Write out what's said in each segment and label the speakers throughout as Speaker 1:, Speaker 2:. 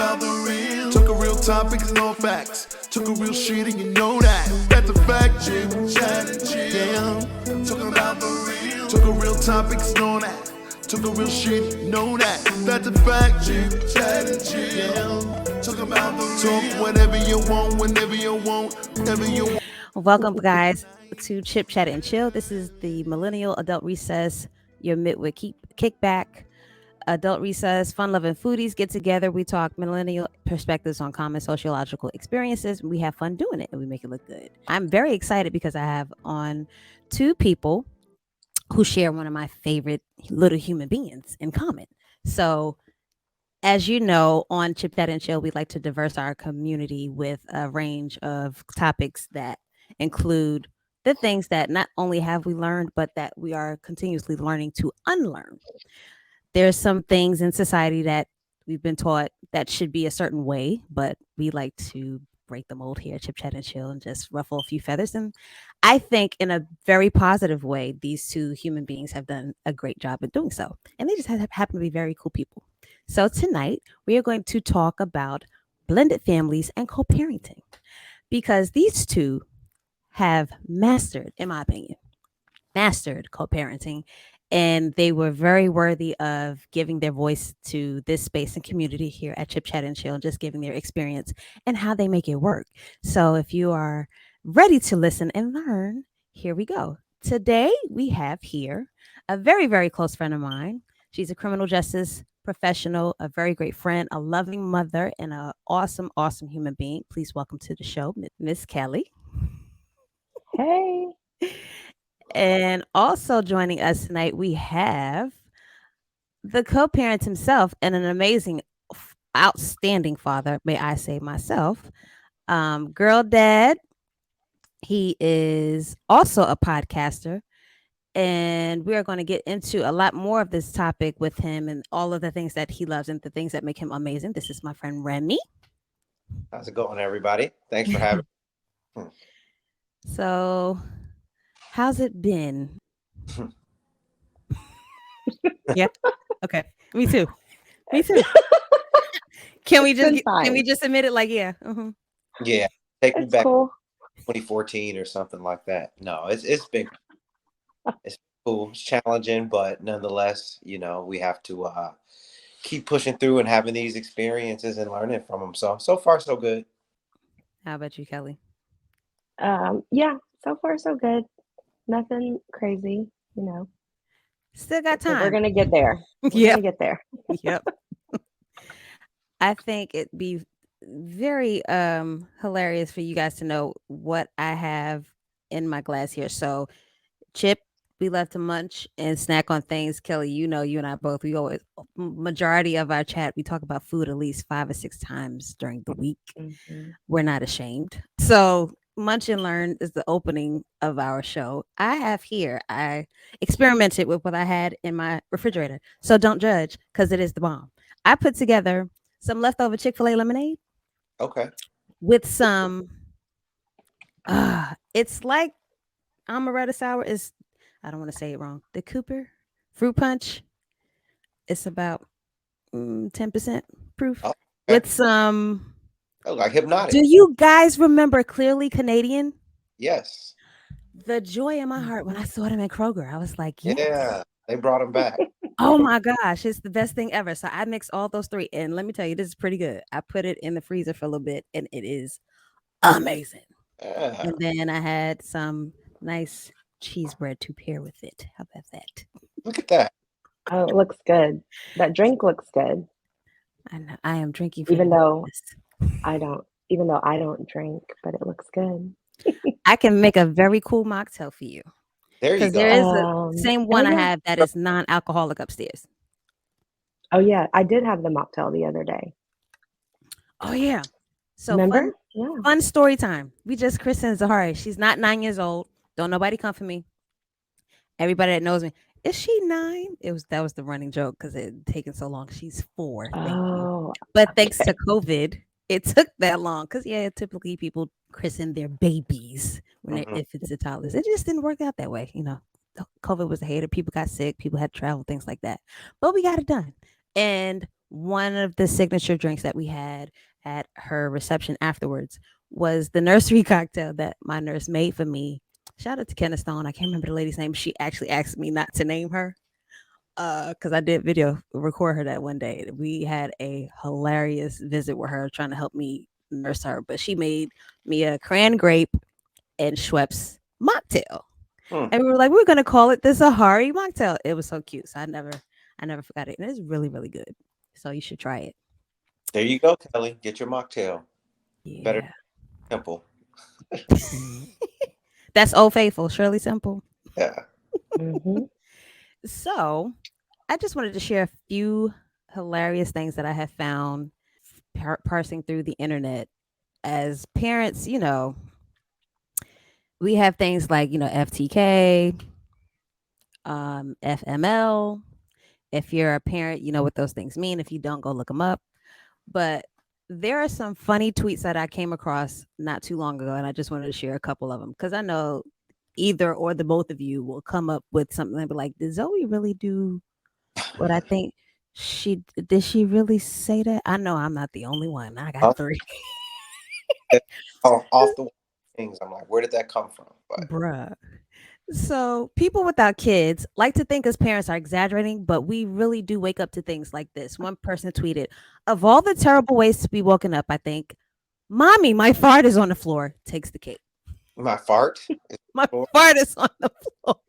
Speaker 1: about the real. Talk a real topics, no facts. Talk a real shit and you know that. That's a fact. Chip, chat, and chill. Talk about the real. Talk a real topics, no that. Talk a real shit, you know that. That's a fact. Chip, chat, and chill. Talk about the real. Talk whatever you want, whenever you want, whenever you want.
Speaker 2: Welcome, guys, to Chip Chat and Chill. This is the Millennial Adult Recess, your midweek kickback. Adult Recess, fun-loving foodies get together. We talk millennial perspectives on common sociological experiences. We have fun doing it, and we make it look good. I'm very excited because I have on two people who share one of my favorite little human beings in common. So, as you know, on Chip Chat and Chill, we like to diverse our community with a range of topics that include the things that not only have we learned, but that we are continuously learning to unlearn. There's some things in society that we've been taught that should be a certain way, but we like to break the mold here, Chip Chat and Chill, and just ruffle a few feathers. And I think in a very positive way, these two human beings have done a great job at doing so. And they just happen to be very cool people. So tonight, we are going to talk about blended families and co-parenting because these two have mastered, in my opinion, mastered co-parenting, and they were very worthy of giving their voice to this space and community here at Chip Chat and Chill, and just giving their experience and how they make it work. So if you are ready to listen and learn, here we go. Today we have here a very, very close friend of mine. She's a criminal justice professional, a very great friend, a loving mother, and an awesome, awesome human being. Please welcome to the show, Miss Kelly.
Speaker 3: Hey.
Speaker 2: And also joining us tonight, we have the co-parent himself and an amazing, outstanding father, may I say myself, Girl Dad. He is also a podcaster, and we are going to get into a lot more of this topic with him and all of the things that he loves and the things that make him amazing. This is my friend Remy.
Speaker 4: How's it going, everybody? Thanks for having me.
Speaker 2: So, how's it been? Yeah. Okay. Me too. Me too. Can we just admit it? Like, yeah.
Speaker 4: Yeah. Take me
Speaker 3: It's
Speaker 4: back
Speaker 3: cool.
Speaker 4: 2014 or something like that. No, it's been cool. It's challenging, but nonetheless, we have to keep pushing through and having these experiences and learning from them. So far, so good.
Speaker 2: How about you, Kelly?
Speaker 3: Yeah, so far so good. Nothing crazy,
Speaker 2: Still got
Speaker 3: But we're
Speaker 2: time.
Speaker 3: gonna get there. We're
Speaker 2: Yeah.
Speaker 3: gonna get there.
Speaker 2: Yep. I think it'd be very hilarious for you guys to know what I have in my glass here. So, Chip, we love to munch and snack on things. Kelly, you and I both, we always, majority of our chat, we talk about food at least 5 or 6 times during the week.
Speaker 3: Mm-hmm.
Speaker 2: We're not ashamed. So, Munch and Learn is the opening of our show. I experimented with what I had in my refrigerator. So don't judge because it is the bomb. I put together some leftover Chick-fil-A lemonade
Speaker 4: Okay.
Speaker 2: with some, it's like amaretto sour is, I don't want to say it wrong. The Cooper fruit punch. It's about 10% proof
Speaker 4: Oh, okay.
Speaker 2: with some.
Speaker 4: Oh, like hypnotic.
Speaker 2: Do you guys remember Clearly Canadian?
Speaker 4: Yes.
Speaker 2: The joy in my heart when I saw them in Kroger, I was like, yes.
Speaker 4: Yeah. They brought them back.
Speaker 2: Oh my gosh, it's the best thing ever. So I mixed all those three, and let me tell you, this is pretty good. I put it in the freezer for a little bit, and it is amazing.
Speaker 4: Yeah.
Speaker 2: And then I had some nice cheese bread to pair with it. How about that?
Speaker 4: Look at that.
Speaker 3: Oh, it looks good. That drink looks good.
Speaker 2: I know I am drinking for
Speaker 3: Even
Speaker 2: you.
Speaker 3: though I don't drink, but it looks good.
Speaker 2: I can make a very cool mocktail for you.
Speaker 4: There you
Speaker 2: Because
Speaker 4: go.
Speaker 2: there is the same one I
Speaker 3: yeah.
Speaker 2: have that is non-alcoholic upstairs.
Speaker 3: Oh yeah, I did have the mocktail the other day.
Speaker 2: Oh yeah. So
Speaker 3: Remember? Yeah.
Speaker 2: fun story time. We just christened Zahari. She's not 9 years old. Don't nobody come for me. Everybody that knows me, is she 9? That was the running joke because it had taken so long. She's 4. Thank you.
Speaker 3: Oh,
Speaker 2: But thanks to COVID, it took that long because typically people christen their babies when if it's a toddler. It just didn't work out that way. COVID was a hater. People got sick. People had to travel, things like that. But we got it done. And one of the signature drinks that we had at her reception afterwards was the nursery cocktail that my nurse made for me. Shout out to Kenna Stone. I can't remember the lady's name. She actually asked me not to name her because I did video record her that one day. We had a hilarious visit with her trying to help me nurse her, but she made me a cran grape and Schweppes mocktail.
Speaker 4: Hmm.
Speaker 2: And we were like, we're gonna call it the Sahari mocktail. It was so cute. So I never forgot it. And it's really, really good. So you should try it.
Speaker 4: There you go, Kelly. Get your mocktail. Better
Speaker 2: Yeah.
Speaker 4: simple.
Speaker 2: That's Old Faithful, Shirley Simple.
Speaker 4: Yeah.
Speaker 3: Hmm.
Speaker 2: So I just wanted to share a few hilarious things that I have found parsing through the internet. As parents, we have things like, FTK, FML. If you're a parent, you know what those things mean. If you don't, go look them up. But there are some funny tweets that I came across not too long ago, and I just wanted to share a couple of them because I know either or the both of you will come up with something and be like, "Did Zoe really do what I think she did? She really say that?" I know I'm not the only one. I got
Speaker 4: Off,
Speaker 2: three,
Speaker 4: off the things. I'm like, where did that come from? But
Speaker 2: bruh. So people without kids like to think as parents are exaggerating, but we really do wake up to things like this. One person tweeted, "Of all the terrible ways to be woken up, I think, mommy, my fart is on the floor, takes the cake.
Speaker 4: my fart is
Speaker 2: My
Speaker 4: for
Speaker 2: fart is on the floor."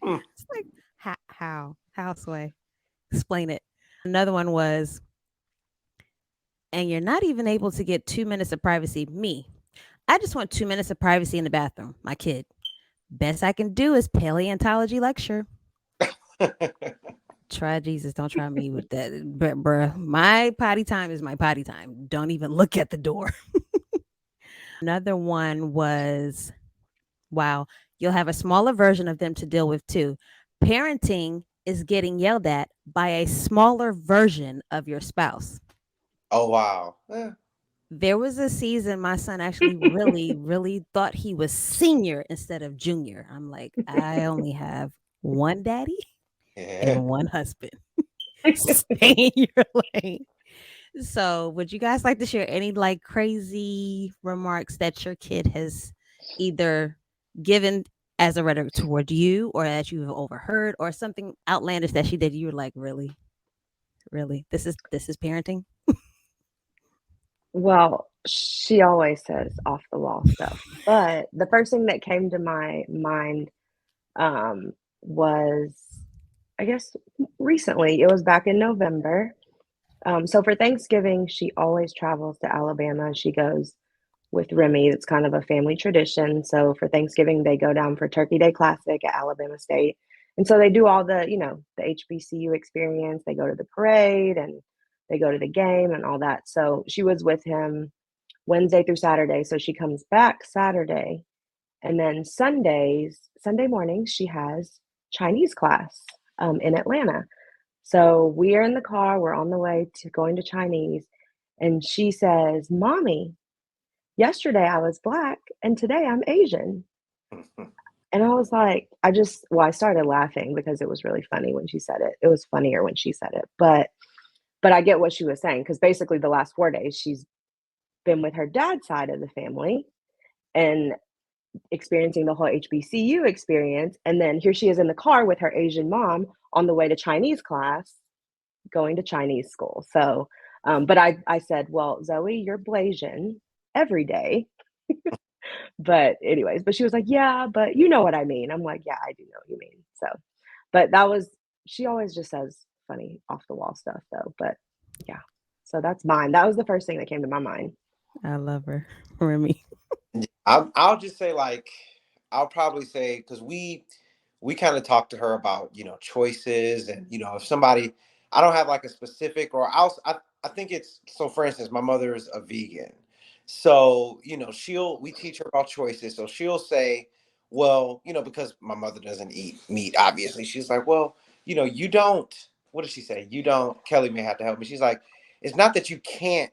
Speaker 4: hmm.
Speaker 2: It's like, how, Sway? Explain it. Another one was, "And you're not even able to get 2 minutes of privacy. Me, I just want 2 minutes of privacy in the bathroom. My kid. Best I can do is paleontology lecture. Try Jesus, don't try me with that. But bruh, my potty time is my potty time. Don't even look at the door." Another one was, wow, you'll have a smaller version of them to deal with too. Parenting is getting yelled at by a smaller version of your spouse.
Speaker 4: Oh wow.
Speaker 2: There was a season my son actually really, really thought he was senior instead of junior. I'm like, I only have one daddy
Speaker 4: Yeah.
Speaker 2: and one husband. Stay in your lane. So, would you guys like to share any like crazy remarks that your kid has either given as a rhetoric toward you or that you've overheard or something outlandish that she did? You were like, really? Really? This is parenting?
Speaker 3: Well, she always says off the wall stuff. But the first thing that came to my mind was, I guess, recently. It was back in November. So for Thanksgiving, she always travels to Alabama. She goes with Remy. It's kind of a family tradition. So for Thanksgiving, they go down for Turkey Day Classic at Alabama State. And so they do all the HBCU experience. They go to the parade and they go to the game and all that. So she was with him Wednesday through Saturday. So she comes back Saturday. And then Sunday mornings, she has Chinese class in Atlanta. So we are in the car, we're on the way to going to Chinese. And she says, "Mommy, yesterday I was black and today I'm Asian." And I was like, I started laughing because it was really funny when she said it. It was funnier when she said it. But I get what she was saying because basically the last 4 days she's been with her dad's side of the family and experiencing the whole HBCU experience. And then here she is in the car with her Asian mom on the way to Chinese class, going to Chinese school. So, but I said, "Well, Zoe, you're Blasian every day." But anyways, but she was like, "Yeah, but you know what I mean." I'm like, "Yeah, I do know what you mean." So, but she always just says funny off the wall stuff though. But yeah, so that's mine. That was the first thing that came to my mind.
Speaker 2: I love her. Remy.
Speaker 4: I'll just say like I'll probably say because we kind of talked to her about choices and if somebody I don't have like a specific or I think it's so for instance my mother's a vegan so she'll we teach her about choices so she'll say well because my mother doesn't eat meat obviously she's like well you don't what does she say you don't Kelly may have to help me she's like it's not that you can't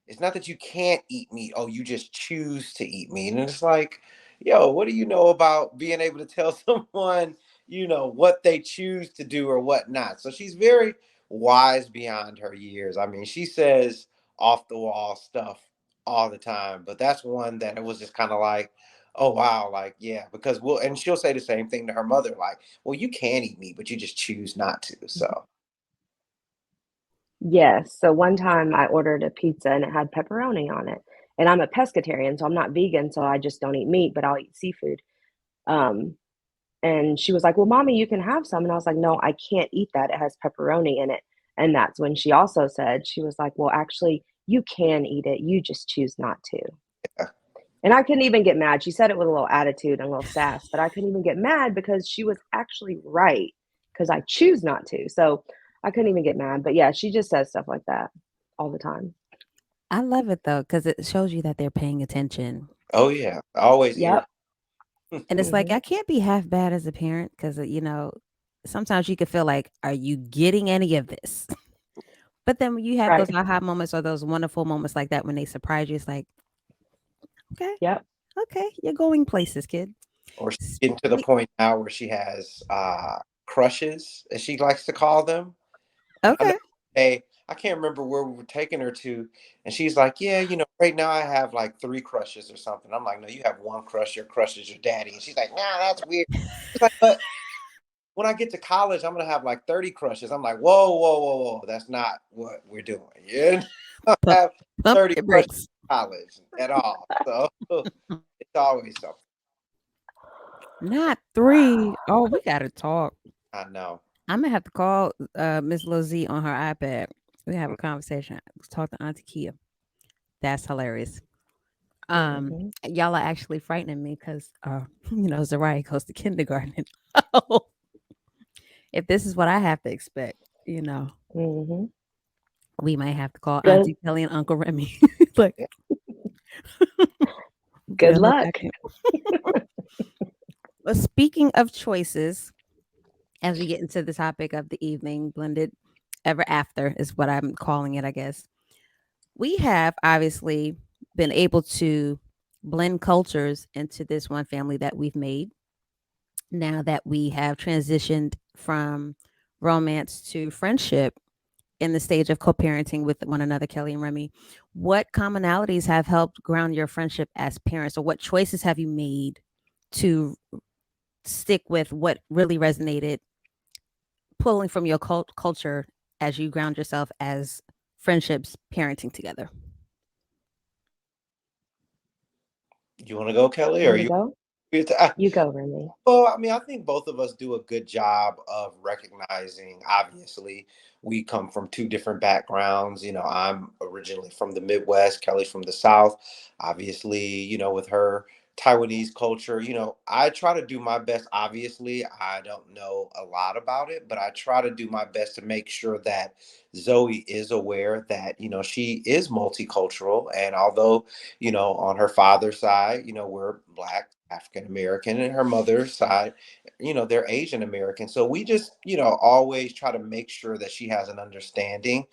Speaker 4: it's not that you can't eat meat. Oh, you just choose to eat meat. And it's like, yo, what do you know about being able to tell someone, what they choose to do or what not? So she's very wise beyond her years. I mean, she says off the wall stuff all the time, but that's one that it was just kind of like, oh wow, like yeah, because we'll and she'll say the same thing to her mother, like, well, you can eat meat, but you just choose not to. So
Speaker 3: Yes. So one time I ordered a pizza and it had pepperoni on it. And I'm a pescatarian, so I'm not vegan, so I just don't eat meat, but I'll eat seafood. Um, and she was like, "Well, mommy, you can have some." And I was like, "No, I can't eat that. It has pepperoni in it." And that's when she also said, she was like, "Well, actually, you can eat it. You just choose not to."
Speaker 4: yeah,
Speaker 3: And I couldn't even get mad. She said it with a little attitude and a little sass, but I couldn't even get mad because she was actually right because I choose not to. So I couldn't even get mad. But yeah, she just says stuff like that all the time.
Speaker 2: I love it though, because it shows you that they're paying attention.
Speaker 4: oh yeah, always ear.
Speaker 3: Yep.
Speaker 2: And it's like,
Speaker 3: Hmm.
Speaker 2: I can't be half bad as a parent because, sometimes you could feel like, are you getting any of this? But then when you have
Speaker 3: Right.
Speaker 2: those aha moments or those wonderful moments like that when they surprise you, it's like, okay,
Speaker 3: Yep.
Speaker 2: okay, you're going places, kid.
Speaker 4: Or she's getting to the
Speaker 2: Speak-
Speaker 4: point now where she has crushes, as she likes to call them. And I know,
Speaker 2: Okay.
Speaker 4: hey, I can't remember where we were taking her to, and she's like, "Yeah, right now I have like three crushes or something." I'm like, "No, you have one crush. Your crush is your daddy." And she's like, "Nah, that's weird." She's like, "But when I get to college, I'm gonna have like 30 crushes." I'm like, "Whoa, whoa, whoa, whoa! That's not what we're doing. You don't
Speaker 2: Pump,
Speaker 4: have
Speaker 2: pump
Speaker 4: 30
Speaker 2: your
Speaker 4: crushes
Speaker 2: brakes.
Speaker 4: in college at all." So it's always something.
Speaker 2: Not three. Oh, we got to talk.
Speaker 4: I know.
Speaker 2: I'm gonna have to call Miss Lozzie on her iPad. We have a conversation. Let's talk to Auntie Kia. That's hilarious.
Speaker 3: Hmm.
Speaker 2: Y'all are actually frightening me because Zariah goes to kindergarten. Oh, if this is what I have to expect,
Speaker 3: Hmm.
Speaker 2: we might have to call
Speaker 3: Good.
Speaker 2: Auntie Kelly and Uncle Remy. Like,
Speaker 4: Yeah.
Speaker 3: Good
Speaker 2: reel it
Speaker 3: luck.
Speaker 2: back in. Well, speaking of choices, as we get into the topic of the evening, blended ever after is what I'm calling it, I guess. We have obviously been able to blend cultures into this one family that we've made now that we have transitioned from romance to friendship in the stage of co-parenting with one another, Kelly and Remy. What commonalities have helped ground your friendship as parents, or what choices have you made to stick with what really resonated, pulling from your culture as you ground yourself as friendships parenting together?
Speaker 4: You want to go, Kelly,
Speaker 3: Want
Speaker 4: or
Speaker 3: me to
Speaker 4: you?
Speaker 3: go? You go, Remy.
Speaker 4: Well, I mean, I think both of us do a good job of recognizing. Obviously, we come from two different backgrounds. I'm originally from the Midwest, Kelly's from the South. Obviously, with her Taiwanese culture, I try to do my best. Obviously, I don't know a lot about it, but I try to do my best to make sure that Zoe is aware that, she is multicultural. And although, on her father's side, we're Black, African American, and her mother's side, they're Asian American. So we just, always try to make sure that she has an understanding,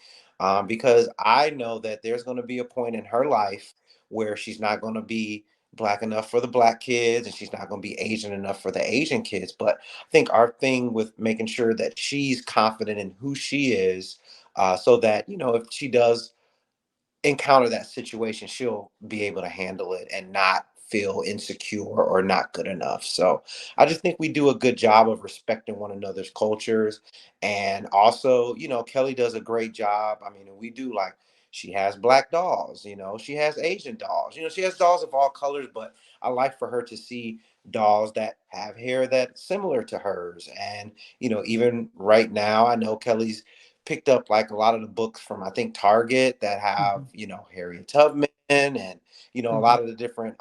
Speaker 4: because I know that there's going to be a point in her life where she's not going to be Black enough for the Black kids and she's not going to be Asian enough for the Asian kids. But I think our thing with making sure that she's confident in who she is, so that, if she does encounter that situation, she'll be able to handle it and not feel insecure or not good enough. So I just think we do a good job of respecting one another's cultures. And also, Kelly does a great job. I mean, we do like, she has Black dolls, she has Asian dolls, she has dolls of all colors, but I like for her to see dolls that have hair that's similar to hers. And, even right now, I know Kelly's picked up like a lot of the books from, I think, Target that have,
Speaker 3: Hmm.
Speaker 4: Harriet Tubman and, a
Speaker 3: Hmm.
Speaker 4: lot of the different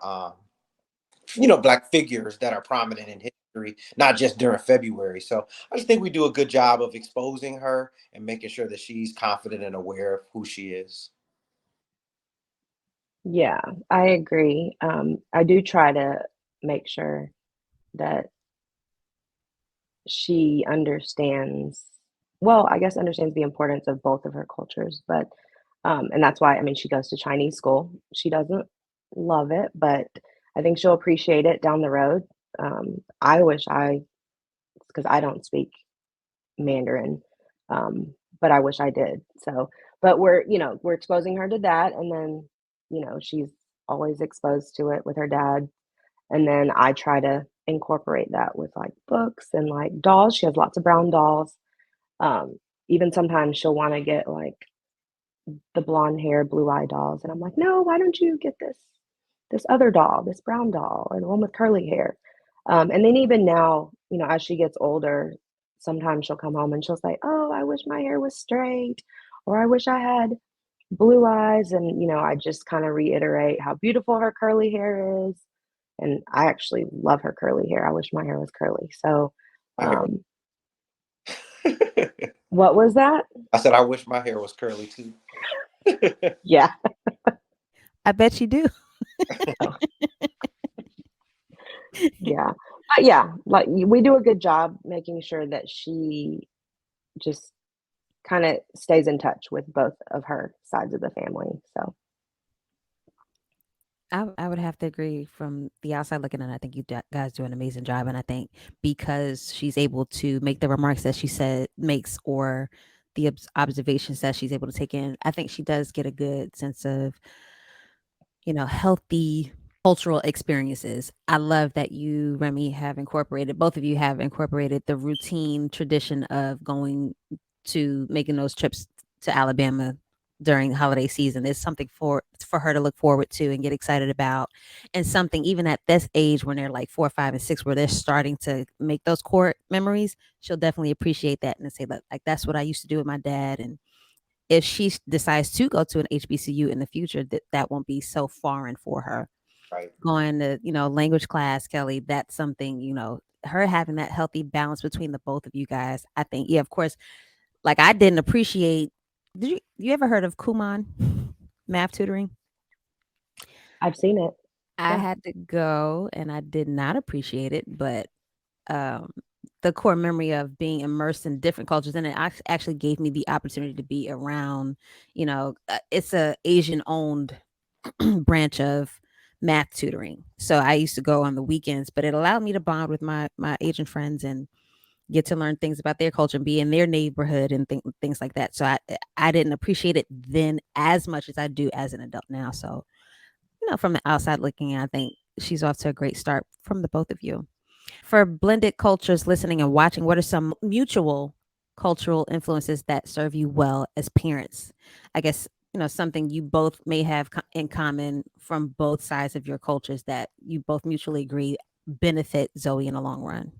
Speaker 4: Black figures that are prominent in history, not just during February. So I just think we do a good job of exposing her and making sure that she's confident and aware of who she is.
Speaker 3: Yeah, I agree. I do try to make sure that she understands, well, I guess understands the importance of both of her cultures, but and that's why, I mean, she goes to Chinese school. She doesn't love it, but I think she'll appreciate it down the road. I wish I, because I don't speak Mandarin, but I wish I did. So, but we're exposing her to that, and then, she's always exposed to it with her dad. And then I try to incorporate that with like books and like dolls. She has lots of brown dolls. Um, Even sometimes she'll want to get like the blonde hair, blue eye dolls. And I'm like, no, why don't you get this other doll, this brown doll, or the one with curly hair? And then even now, as she gets older, sometimes she'll come home and she'll say, oh, I wish my hair was straight, or I wish I had blue eyes. And, I just kind of reiterate how beautiful her curly hair is. And I actually love her curly hair. I wish my hair was curly. So,
Speaker 4: My hair.
Speaker 3: um, what was that?
Speaker 4: I said I wish my hair was curly too.
Speaker 3: Yeah.
Speaker 2: I bet you do.
Speaker 3: Oh, yeah. But yeah, like we do a good job making sure that she just kind of stays in touch with both of her sides of the family. So,
Speaker 2: I would have to agree from the outside looking in. I think you guys do an amazing job. And I think because she's able to make the remarks that she said makes, or the observations that she's able to take in, I think she does get a good sense of, healthy cultural experiences. I love that you, Remy, both of you have incorporated the routine tradition of going to making those trips to Alabama during the holiday season. It's something for her to look forward to and get excited about, and something even at this age when they're like 4, 5, and 6, where they're starting to make those core memories. She'll definitely appreciate that and say, look, like that's what I used to do with my dad. And if she decides to go to an HBCU in the future, that won't be so foreign for her.
Speaker 4: Right.
Speaker 2: Going to, language class, Kelly, that's something, her having that healthy balance between the both of you guys. I think, yeah, of course, like I didn't appreciate. Did you ever heard of Kumon math tutoring?
Speaker 3: I've seen it.
Speaker 2: I
Speaker 3: Yeah.
Speaker 2: had to go and I did not appreciate it, but um, the core memory of being immersed in different cultures, and it actually gave me the opportunity to be around, it's a Asian owned branch of math tutoring. So I used to go on the weekends, but it allowed me to bond with my Asian friends and get to learn things about their culture and be in their neighborhood and things like that. So I didn't appreciate it then as much as I do as an adult now. So, from the outside looking in, I think she's off to a great start from the both of you. For blended cultures listening and watching, what are some mutual cultural influences that serve you well as parents? I guess, something you both may have in common from both sides of your cultures that you both mutually agree benefit Zoe in the long run.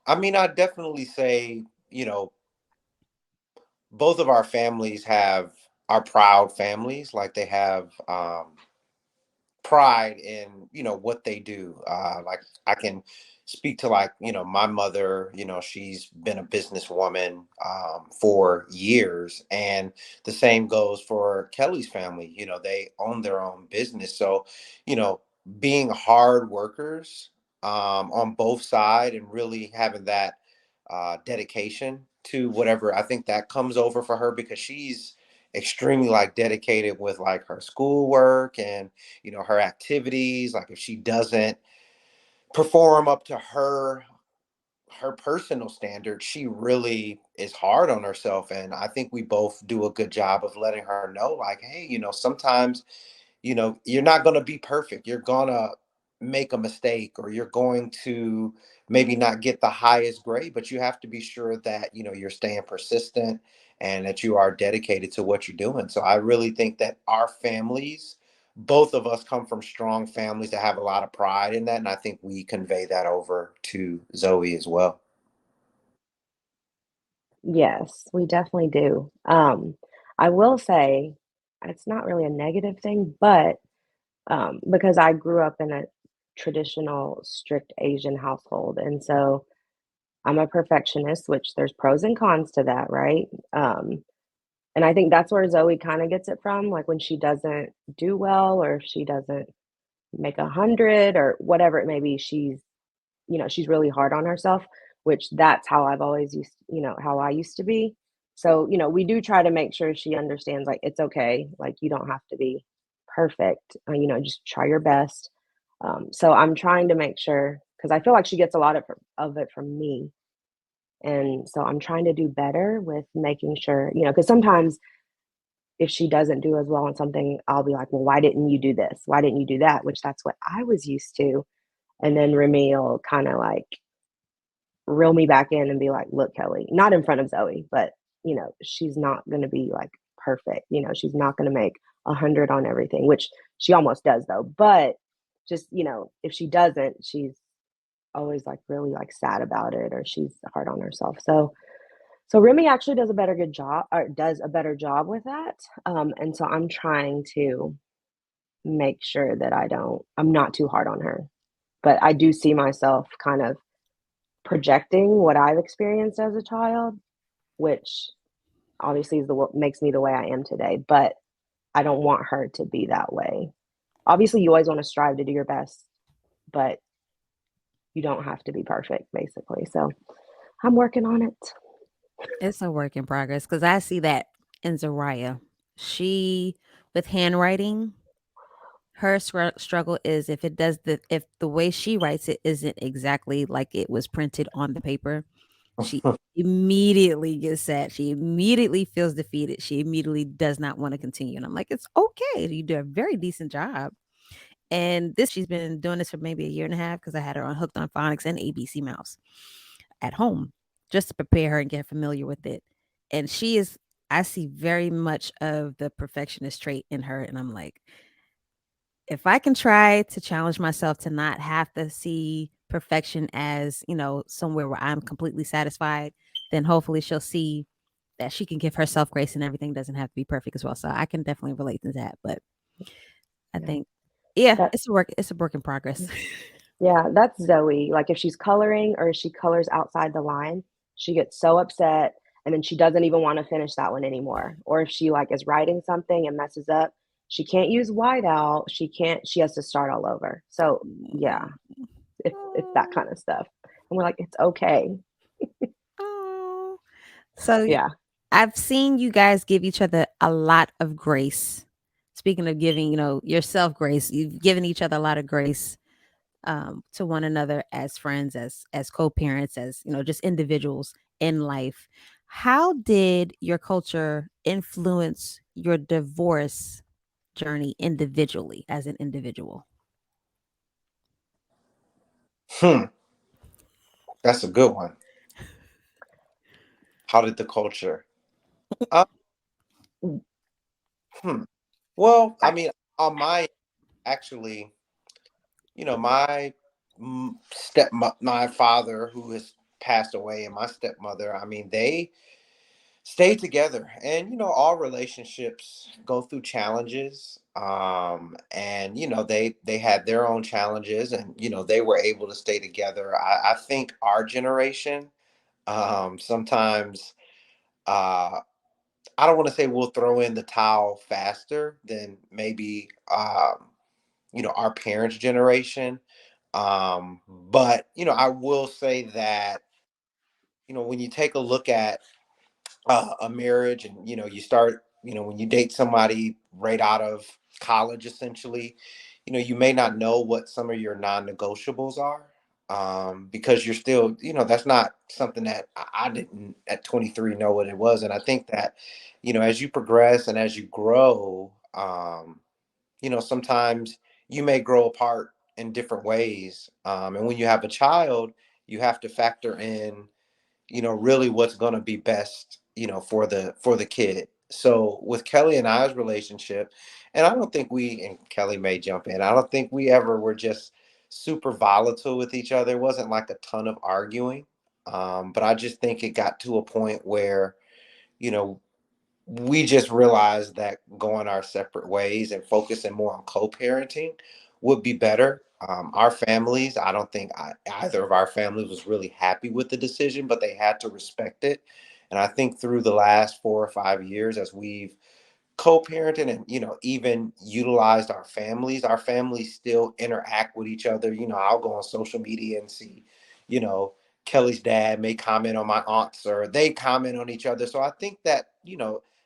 Speaker 4: I mean, I definitely say, both of our families are proud families. Like they have pride in what they do. Like I can speak to, like, my mother. She's been a businesswoman for years, and the same goes for Kelly's family. They own their own business, so you know being hard workers on both sides and really having that dedication to whatever. I think that comes over for her because she's extremely like dedicated with like her schoolwork and her activities. Like if she doesn't perform up to her personal standards, she really is hard on herself. And I think we both do a good job of letting her know, like, hey, sometimes you're not going to be perfect. You're going to make a mistake, or you're going to maybe not get the highest grade, but you have to be sure that you're staying persistent and that you are dedicated to what you're doing. So I really think that our families, both of us, come from strong families that have a lot of pride in that, and I think we convey that over to Zoe as well.
Speaker 3: Yes, we definitely do. I will say it's not really a negative thing, but because I grew up in a traditional, strict Asian household, and so I'm a perfectionist, which there's pros and cons to that, right? And I think that's where Zoe kind of gets it from. Like when she doesn't do well, or if she doesn't make 100 or whatever it may be, she's really hard on herself, which that's how I've always how I used to be. So, we do try to make sure she understands like it's okay. Like you don't have to be perfect. Just try your best. So I'm trying to make sure because I feel like she gets a lot of it from me. And so I'm trying to do better with making sure, because sometimes if she doesn't do as well on something, I'll be like, well, why didn't you do this? Why didn't you do that? Which that's what I was used to. And then Remy will kind of like reel me back in and be like, look, Kelly, not in front of Zoe, but she's not going to be like perfect. She's not going to make 100 on everything, which she almost does though. But just, if she doesn't, she's always like really like sad about it, or she's hard on herself. So Remy actually does a better job with that. And so I'm trying to make sure that I'm not too hard on her. But I do see myself kind of projecting what I've experienced as a child, which obviously is what makes me the way I am today. But I don't want her to be that way. Obviously, you always want to strive to do your best, but you don't have to be perfect, basically. So I'm working on it.
Speaker 2: It's a work in progress because I see that in Zariah. She, with handwriting, her struggle is if the way she writes it isn't exactly like it was printed on the paper, she immediately gets sad. She immediately feels defeated. She immediately does not want to continue. And I'm like, it's okay. You do a very decent job. And she's been doing this for maybe a year and a half because I had her on Hooked on Phonics and ABC Mouse at home just to prepare her and get familiar with it. And I see very much of the perfectionist trait in her. And I'm like, if I can try to challenge myself to not have to see perfection as, somewhere where I'm completely satisfied, then hopefully she'll see that she can give herself grace and everything doesn't have to be perfect as well. So I can definitely relate to that. But I
Speaker 3: Yeah.
Speaker 2: think, yeah,
Speaker 3: That
Speaker 2: it's a work in progress.
Speaker 3: Yeah, that's Zoe. Like if she's coloring or she colors outside the line, she gets so upset and then she doesn't even want to finish that one anymore. Or if she like is writing something and messes up, she can't use whiteout. She has to start all over. So yeah, it's that kind of stuff. And we're like, it's okay.
Speaker 2: Oh. So
Speaker 3: Yeah.
Speaker 2: I've seen you guys give each other a lot of grace. Speaking of giving, yourself grace, you've given each other a lot of grace to one another as friends, as co-parents, as just individuals in life. How did your culture influence your divorce journey individually as an individual?
Speaker 4: That's a good one. How did the culture? Uh, hmm. Well, I
Speaker 3: I,
Speaker 4: mean, on my actually, my my father who has passed away and my stepmother. I mean, they stayed together, and all relationships go through challenges. And they had their own challenges, and they were able to stay together. I think our generation, sometimes. Uh, I don't want to say we'll throw in the towel faster than maybe our parents' generation. But I will say that when you take a look at a marriage, and you start, when you date somebody right out of college, essentially, you may not know what some of your non-negotiables are, because you're still, that's not something that I didn't at 23 know what it was. And I think that as you progress and as you grow, sometimes you may grow apart in different ways, and when you have a child, you have to factor in really what's going to be best, for the kid. So with Kelly and I's relationship, and I don't think and Kelly may jump in, I don't think we ever were just super volatile with each other. It wasn't like a ton of arguing. But I just think it got to a point where, you know, we just realized that going our separate ways and focusing more on co-parenting would be better. Our families, I don't think either of our families was really happy with the decision, but they had to respect it. And I think through the last 4 or 5 years, as we've co-parented and even utilized our families still interact with each other. I'll go on social media and see, you know Kelly's dad may comment on my aunts, or they comment on each other. So I think that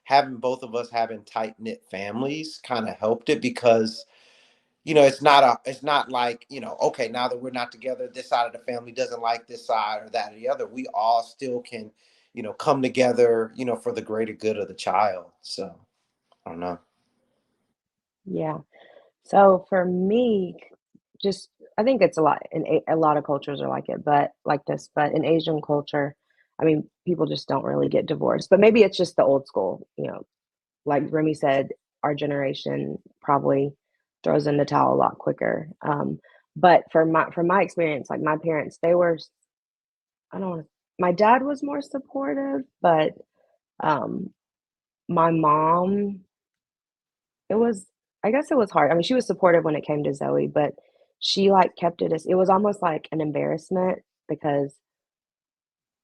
Speaker 4: having both of us having tight-knit families kind of helped it, because it's not like, okay, now that we're not together, this side of the family doesn't like this side or that or the other. We all still can, come together, for the greater good of the child. So I don't know.
Speaker 3: Yeah. So for me, just I think it's a lot, and a lot of cultures are like it, but like this, but in Asian culture, I mean, people just don't really get divorced. But maybe it's just the old school, like Remy said, our generation probably throws in the towel a lot quicker. But from my experience, like my parents, they were I don't want my dad was more supportive, but um, my mom, it was I guess it was hard. I mean, she was supportive when it came to Zoe, but she like kept it as it was almost like an embarrassment because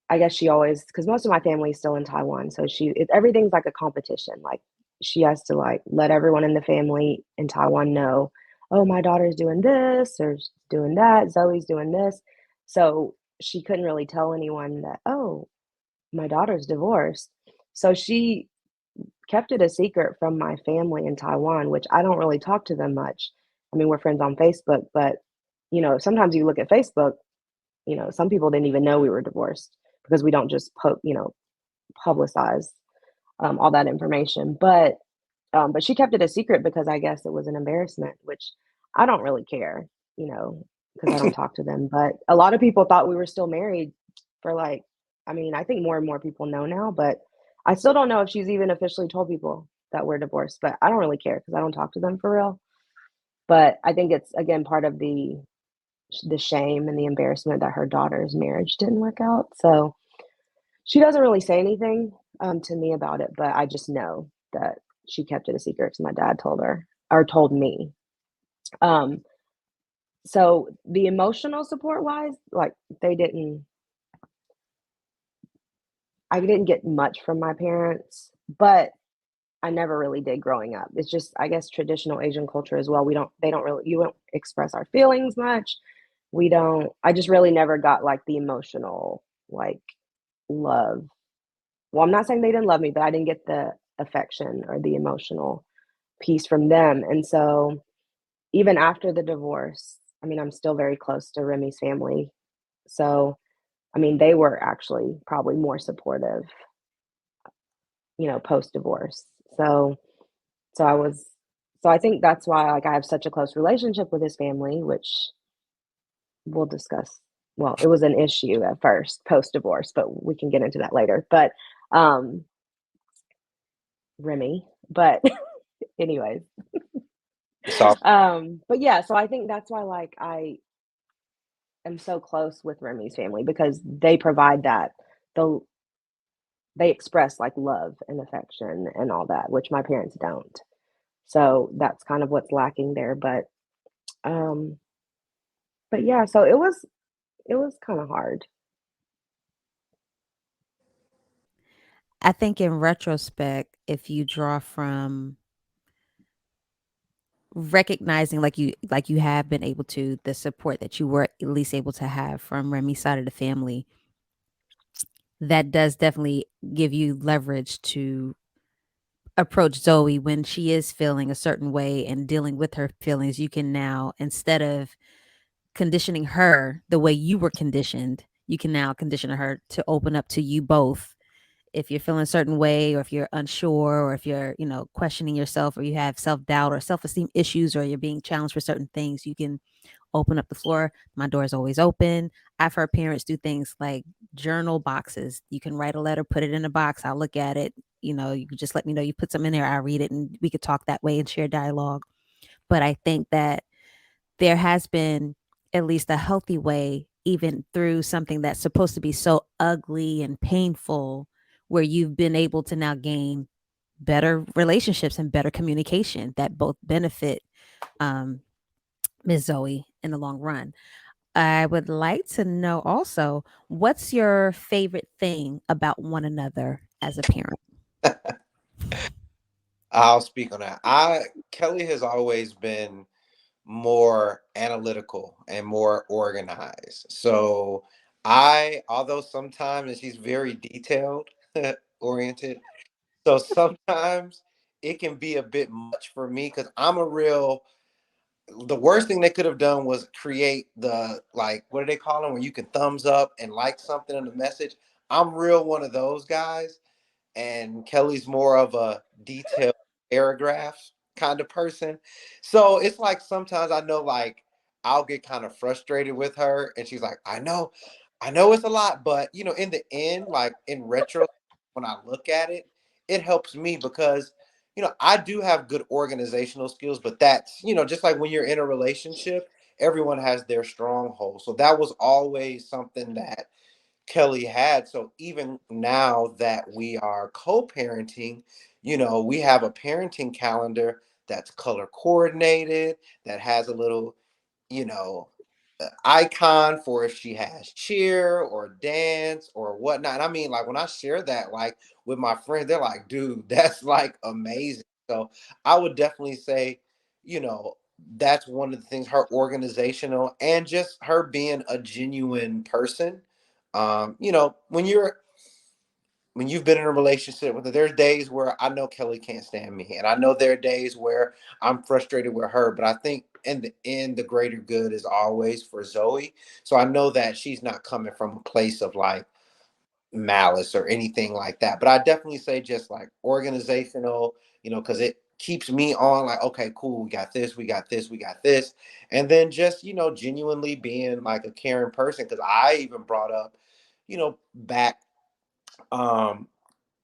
Speaker 3: I guess she always because most of my family is still in Taiwan, so everything's like a competition. Like she has to like let everyone in the family in Taiwan know, oh, my daughter's doing this or doing that. Zoe's doing this, so she couldn't really tell anyone that, oh, my daughter's divorced. So she kept it a secret from my family in Taiwan, which I don't really talk to them much. I mean, we're friends on Facebook, but sometimes you look at Facebook, some people didn't even know we were divorced because we don't just publicize all that information. But she kept it a secret because I guess it was an embarrassment, which I don't really care, because I don't talk to them. But a lot of people thought we were still married for like, I mean, I think more and more people know now, but I still don't know if she's even officially told people that we're divorced. But I don't really care because I don't talk to them for real. But I think it's again part of the shame and the embarrassment that her daughter's marriage didn't work out. So she doesn't really say anything to me about it, but I just know that she kept it a secret because my dad told her or told me. Um, so the emotional support wise, like they didn't, I didn't get much from my parents, but I never really did growing up. It's just, I guess, traditional Asian culture as well. They don't really, you don't express our feelings much. I just really never got like the emotional, like love. Well, I'm not saying they didn't love me, but I didn't get the affection or the emotional piece from them. And so even after the divorce, I mean, I'm still very close to Remy's family. So, I mean, they were actually probably more supportive, post divorce. So, so I was, so I think that's why like I have such a close relationship with his family, which we'll discuss. Well, it was an issue at first post divorce, but we can get into that later. But um Remy, but anyways.
Speaker 4: It's all
Speaker 3: But yeah, so I think that's why like I am so close with Remy's family because they provide that the they express like love and affection and all that, which my parents don't. So that's kind of what's lacking there. Um but yeah, so it was kind of hard.
Speaker 2: I think in retrospect, if you draw from recognizing like you have been able to the support that you were at least able to have from Remy's side of the family, that does definitely give you leverage to approach Zoe when she is feeling a certain way and dealing with her feelings. You can now, instead of conditioning her the way you were conditioned, you can now condition her to open up to you both. If you're feeling a certain way, or if you're unsure, or if you're, questioning yourself, or you have self doubt or self esteem issues, or you're being challenged for certain things, you can open up the floor. My door is always open. I've heard parents do things like journal boxes. You can write a letter, put it in a box. I'll look at it. You can just let me know you put something in there. I'll read it and we could talk that way and share dialogue. But I think that there has been at least a healthy way, even through something that's supposed to be so ugly and painful, where you've been able to now gain better relationships and better communication that both benefit um, Ms. Zoe in the long run. I would like to know also, what's your favorite thing about one another as a parent?
Speaker 4: I'll speak on that. I Kelly has always been more analytical and more organized. So although sometimes, and she's very detailed oriented, so sometimes it can be a bit much for me because I'm a real the worst thing they could have done was create the, like, what do they call them, where you can thumbs up and like something in the message. I'm real one of those guys, and Kelly's more of a detailed paragraph kind of person. So it's like sometimes I know, like, I'll get kind of frustrated with her, and she's like, I know it's a lot, but in the end, like in retro, when I look at it, it helps me because I do have good organizational skills, but that's, just like when you're in a relationship, everyone has their stronghold. So that was always something that Kelly had. So even now that we are co-parenting, we have a parenting calendar that's color coordinated, that has a little, you know, icon for if she has cheer or dance or whatnot. I mean, like when I share that, like with my friends, they're like, dude, that's like amazing. So I would definitely say, you know, that's one of the things, her organizational and just her being a genuine person. When you've been in a relationship with her, there's days where I know Kelly can't stand me, and I know there are days where I'm frustrated with her. But I think in the end, the greater good is always for Zoe. So I know that she's not coming from a place of like malice or anything like that. But I definitely say just like organizational, because it keeps me on like, okay, cool, we got this, we got this, we got this. And then just, genuinely being like a caring person. Cause I even brought up, back um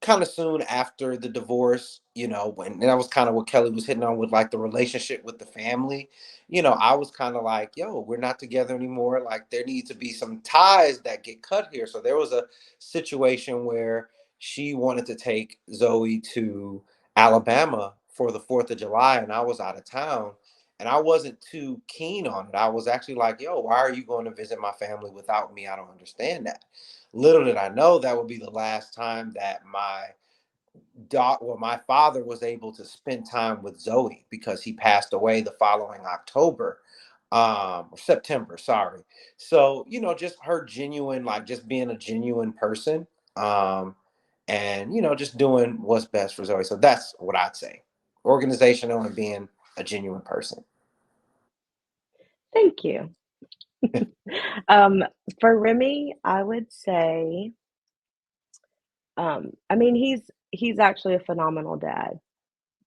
Speaker 4: kind of soon after the divorce, when and that was kind of what Kelly was hitting on with like the relationship with the family. I was kind of like, yo, we're not together anymore. Like there needs to be some ties that get cut here. So there was a situation where she wanted to take Zoe to Alabama for the 4th of July, and I was out of town. And I wasn't too keen on it. I was actually like, yo, why are you going to visit my family without me? I don't understand that. Little did I know that would be the last time that my father was able to spend time with Zoe because he passed away the following October, September, sorry. So, just her genuine, like just being a genuine person, and, just doing what's best for Zoe. So that's what I'd say. Organizational and being a genuine person.
Speaker 3: Thank you. Um, for Remy, I would say, I mean, he's actually a phenomenal dad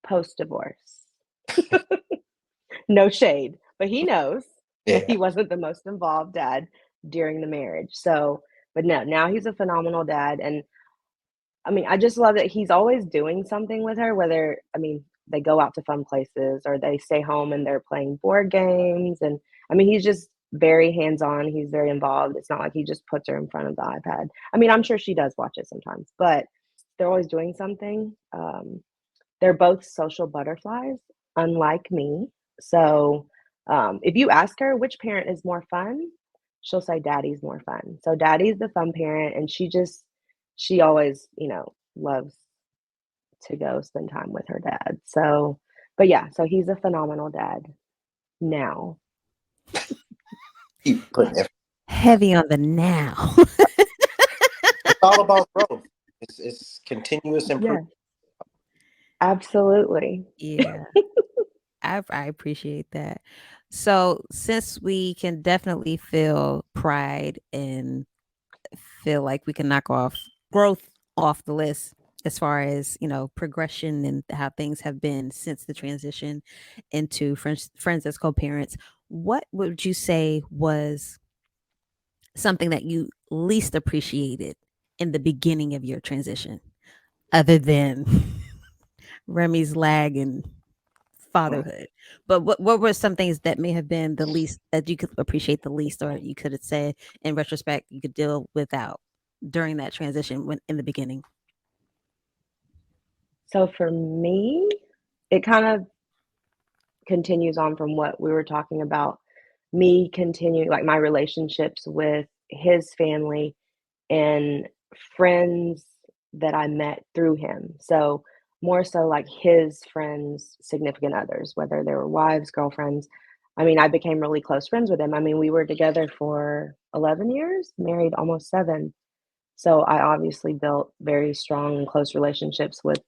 Speaker 3: post divorce. No shade, but he knows that
Speaker 4: Yeah.
Speaker 3: he wasn't the most involved dad during the marriage. So, but no, now he's a phenomenal dad. And I mean, I just love that he's always doing something with her, whether, I mean, they go out to fun places or they stay home and they're playing board games. And I mean, he's just very hands on. He's very involved. It's not like he just puts her in front of the iPad. I mean, I'm sure she does watch it sometimes, but they're always doing something. They're both social butterflies, unlike me. So if you ask her which parent is more fun, she'll say daddy's more fun. So daddy's the fun parent, and she always, loves to go spend time with her dad. So, but yeah, so he's a phenomenal dad now.
Speaker 4: Keep putting it.
Speaker 2: Heavy on the now.
Speaker 4: It's all about growth. It's continuous
Speaker 3: Yeah,
Speaker 4: improvement.
Speaker 3: absolutely.
Speaker 2: Yeah, I appreciate that. So since we can definitely feel pride and feel like we can knock off growth off the list as far as progression and how things have been since the transition into friends as co-parents, what would you say was something that you least appreciated in the beginning of your transition, other than Remy's lag and fatherhood? But what were some things that may have been the least that you could appreciate the least, or you could have said in retrospect you could deal without during that transition when in the beginning?
Speaker 3: So for me, it kind of continues on from what we were talking about. Me continuing like my relationships with his family and friends that I met through him. So more so like his friends, significant others, whether they were wives, girlfriends. I mean, I became really close friends with him. I mean, we were together for 11 years, married almost 7. So I obviously built very strong and close relationships with,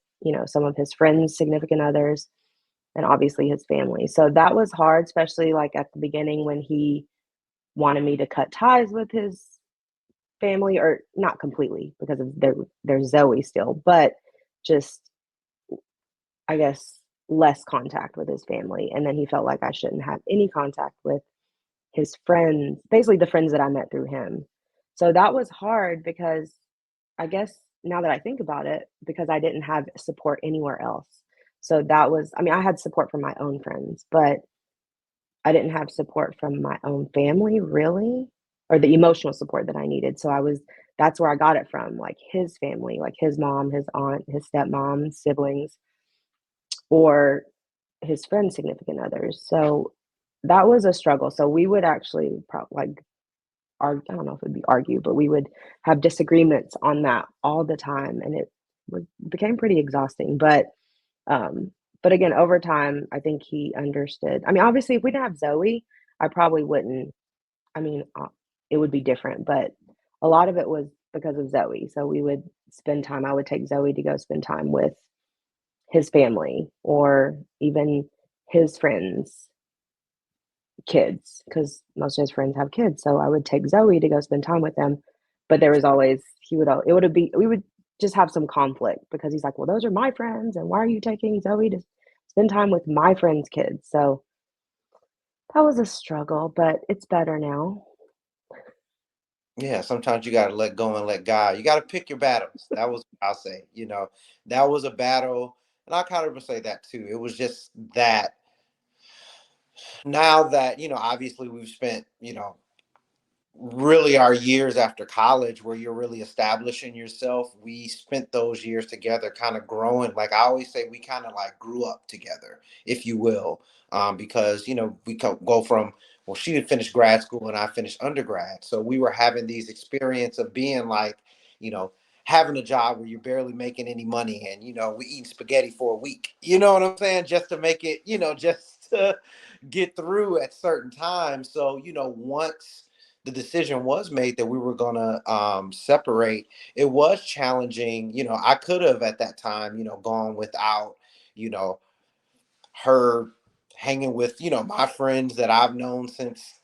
Speaker 3: some of his friends, significant others. and obviously his family. So that was hard, especially like at the beginning when he wanted me to cut ties with his family, or not completely because of there's Zoe still, but just I guess less contact with his family. And then he felt like I shouldn't have any contact with his friends, basically the friends that I met through him. So that was hard because I guess now that I think about it, because I didn't have support anywhere else. So that was, I mean, I had support from my own friends, but I didn't have support from my own family really, or the emotional support that I needed. So that's where I got it from, like his family, like his mom, his aunt, his stepmom, siblings, or his friends' significant others. So that was a struggle. So we would actually like I don't know if it'd be argue, but we would have disagreements on that all the time, and it became pretty exhausting. Um, but again, over time, I think he understood. I mean, obviously, if we didn't have Zoe, I probably wouldn't. I mean, it would be different, but a lot of it was because of Zoe. So we would spend time. I would take Zoe to go spend time with his family or even his friends' kids, because most of his friends have kids. So I would take Zoe to go spend time with them. But there was always, it would be, we would just have some conflict because he's like, well, those are my friends. And why are you taking Zoe to spend time with my friends' kids? So that was a struggle, but it's better now.
Speaker 4: Yeah, sometimes you got to let go and let God. You got to pick your battles. That was what I'll say. That was a battle. And I kind of say that too. It was just that now that, obviously we've spent, really our years after college where you're really establishing yourself. We spent those years together kind of growing. Like I always say, we kind of like grew up together, if you will. Because we go from, well, she had finished grad school and I finished undergrad, so we were having these experience of being like, you know having a job where you're barely making any money, and we eating spaghetti for a week, you know what I'm saying, just to make it, just to get through at certain times. So once the decision was made that we were going to separate, it was challenging. I could have at that time, gone without, you know, her hanging with, my friends that I've known since,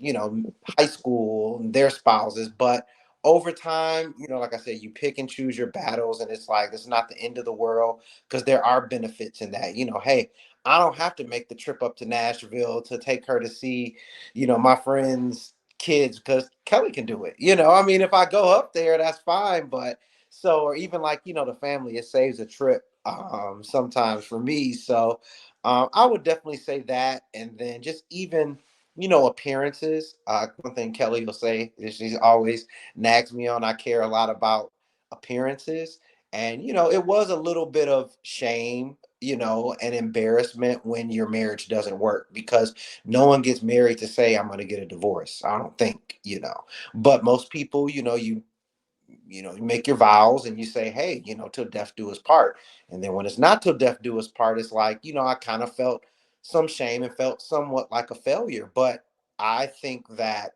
Speaker 4: high school and their spouses. But over time, like I said, you pick and choose your battles, and it's like it's not the end of the world because there are benefits in that. Hey, I don't have to make the trip up to Nashville to take her to see, my friends' kids because Kelly can do it. I mean, if I go up there, that's fine. But so, or even like, the family, it saves a trip sometimes for me. So I would definitely say that. And then just even, appearances. One thing Kelly will say is she's always nags me on. I care a lot about appearances. And, it was a little bit of shame, and embarrassment when your marriage doesn't work because no one gets married to say, I'm going to get a divorce. I don't think, but most people, you make your vows and you say, hey, till death do us part. And then when it's not till death do us part, it's like, I kind of felt some shame and felt somewhat like a failure. But I think that,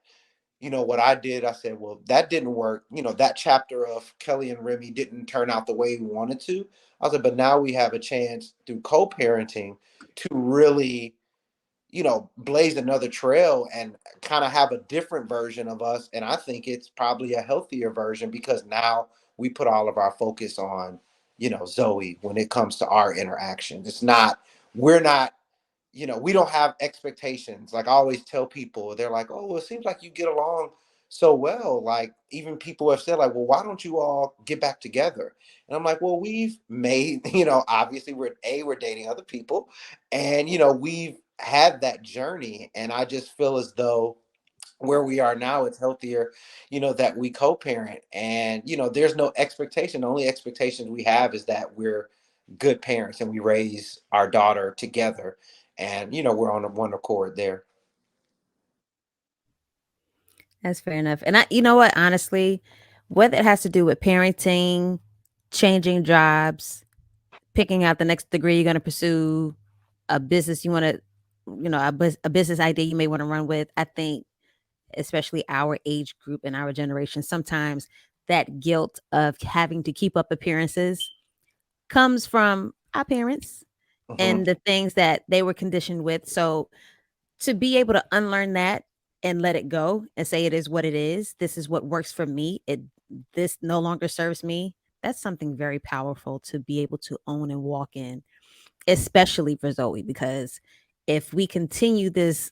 Speaker 4: what I did, I said, well, that didn't work. That chapter of Kelly and Remy didn't turn out the way we wanted to. I said, but now we have a chance through co-parenting to really, blaze another trail and kind of have a different version of us. And I think it's probably a healthier version because now we put all of our focus on, Zoe when it comes to our interactions. We're not, we don't have expectations. Like I always tell people, they're like, oh, well, it seems like you get along so well. Like even people have said, like, well, why don't you all get back together? And I'm like, well, we've made, obviously we're dating other people, and we've had that journey. And I just feel as though where we are now, it's healthier, that we co-parent. And, there's no expectation. The only expectations we have is that we're good parents and we raise our daughter together. And, we're on one accord there.
Speaker 2: That's fair enough. And you know what, honestly, whether it has to do with parenting, changing jobs, picking out the next degree you're going to pursue, a business you want to, a business idea you may want to run with, I think, especially our age group and our generation, sometimes that guilt of having to keep up appearances comes from our parents. and the things that they were conditioned with. So to be able to unlearn that and let it go and say it is what it is, this is what works for me. This no longer serves me. That's something very powerful to be able to own and walk in, especially for Zoe, because if we continue this,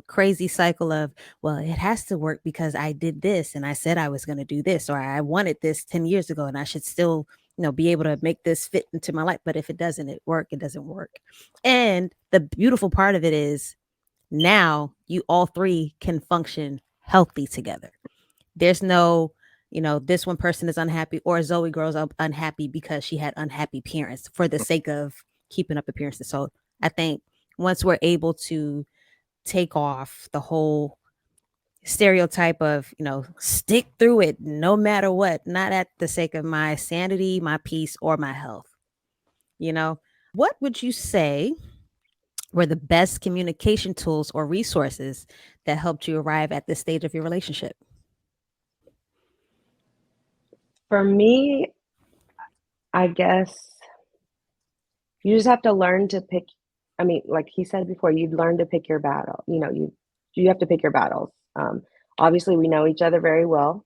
Speaker 2: crazy cycle of, well, it has to work because I did this and I said I was going to do this, or I wanted this 10 years ago and I should still, be able to make this fit into my life. But if it doesn't work, it doesn't work. And the beautiful part of it is now you all three can function healthy together. There's no, this one person is unhappy or Zoe grows up unhappy because she had unhappy parents for the sake of keeping up appearances. So I think once we're able to take off the whole stereotype of, stick through it no matter what, not at the sake of my sanity, my peace, or my health, what would you say were the best communication tools or resources that helped you arrive at this stage of your relationship?
Speaker 3: For me, I guess you just have to learn to pick. I mean, like he said before, you'd learn to pick your battle. You have to pick your battles. Obviously, we know each other very well.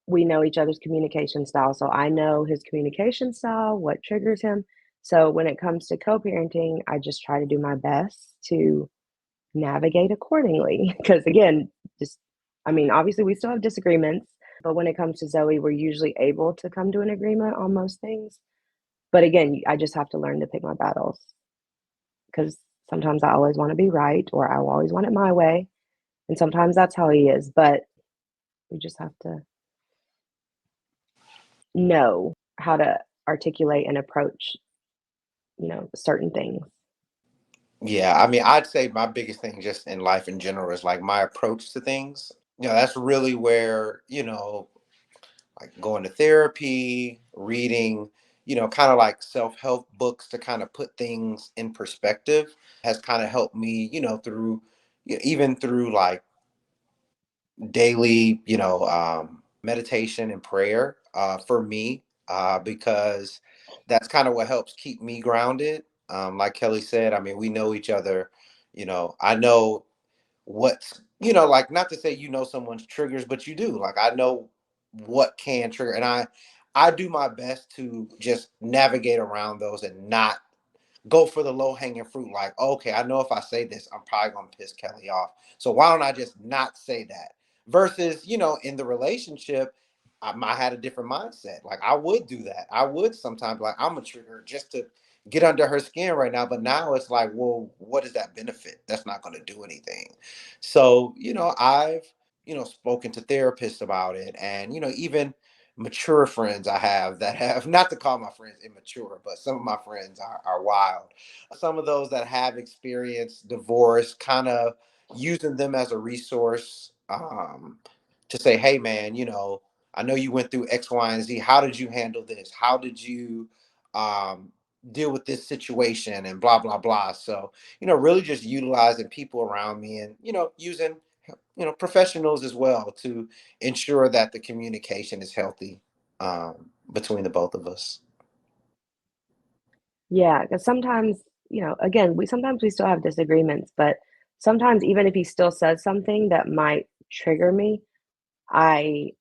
Speaker 3: We know each other's communication style. So I know his communication style, what triggers him. So when it comes to co-parenting, I just try to do my best to navigate accordingly. Because again, obviously we still have disagreements, but when it comes to Zoe, we're usually able to come to an agreement on most things. But again, I just have to learn to pick my battles because sometimes I always want to be right or I always want it my way. And sometimes that's how he is. But we just have to know how to articulate and approach, certain things.
Speaker 4: Yeah, I mean, I'd say my biggest thing just in life in general is like my approach to things. That's really where, like going to therapy, reading, kind of like self-help books to kind of put things in perspective has kind of helped me, through even through like daily, meditation and prayer for me, because that's kind of what helps keep me grounded. Like Kelly said, I mean, we know each other. I know what's, like not to say someone's triggers, but you do. Like I know what can trigger, and I do my best to just navigate around those and not go for the low hanging fruit. Like, okay, I know if I say this, I'm probably gonna piss Kelly off. So why don't I just not say that? Versus, in the relationship, I had a different mindset. Like I would do that. I would sometimes like I'm a trigger just to get under her skin right now. But now it's like, well, what does that benefit? That's not going to do anything. So, I've, spoken to therapists about it, and, even mature friends I have that have, not to call my friends immature, but some of my friends are wild. Some of those that have experienced divorce, kind of using them as a resource, to say, hey man, I know you went through X, Y, and Z. How did you handle this? How did you um, deal with this situation? And blah blah blah. So really just utilizing people around me, and using professionals as well to ensure that the communication is healthy between the both of us.
Speaker 3: Yeah, because sometimes, again, we still have disagreements, but sometimes even if he still says something that might trigger me, I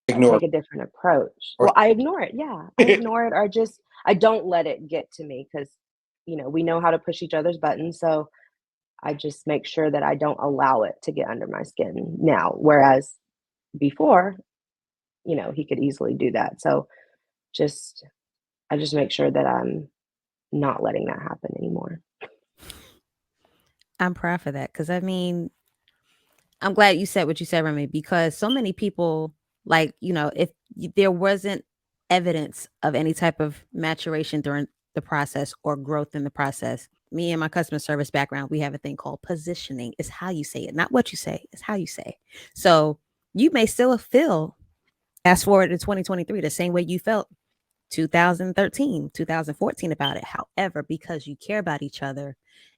Speaker 4: Ignore
Speaker 3: take a different approach.
Speaker 4: or
Speaker 3: Well, I ignore it. Yeah, I ignore it, or I don't let it get to me because, we know how to push each other's buttons. So I just make sure that I don't allow it to get under my skin now. Whereas before, he could easily do that. So just, I just make sure that I'm not letting that happen anymore.
Speaker 2: I'm proud for that because I mean, I'm glad you said what you said, Remy, because so many people, like, if there wasn't evidence of any type of maturation during the process or growth in the process, me and my customer service background, we have a thing called positioning. It's how you say it, not what you say, it's how you say. So you may still feel, fast forward to 2023, the same way you felt 2013, 2014 about it. However, because you care about each other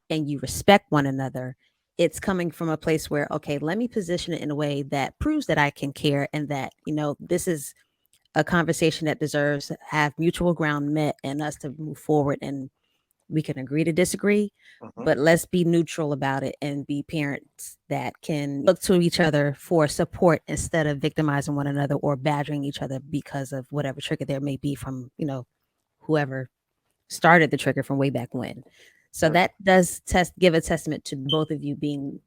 Speaker 2: and you respect one another, it's coming from a place where, okay, let me position it in a way that proves that I can care and that, this is a conversation that deserves to have mutual ground met and us to move forward and we can agree to disagree,
Speaker 4: Mhm.
Speaker 2: but let's be neutral about it and be parents that can look to each other for support instead of victimizing one another or badgering each other because of whatever trigger there may be from, whoever started the trigger from way back when. So
Speaker 4: Mm.
Speaker 2: that does give a testament to both of you being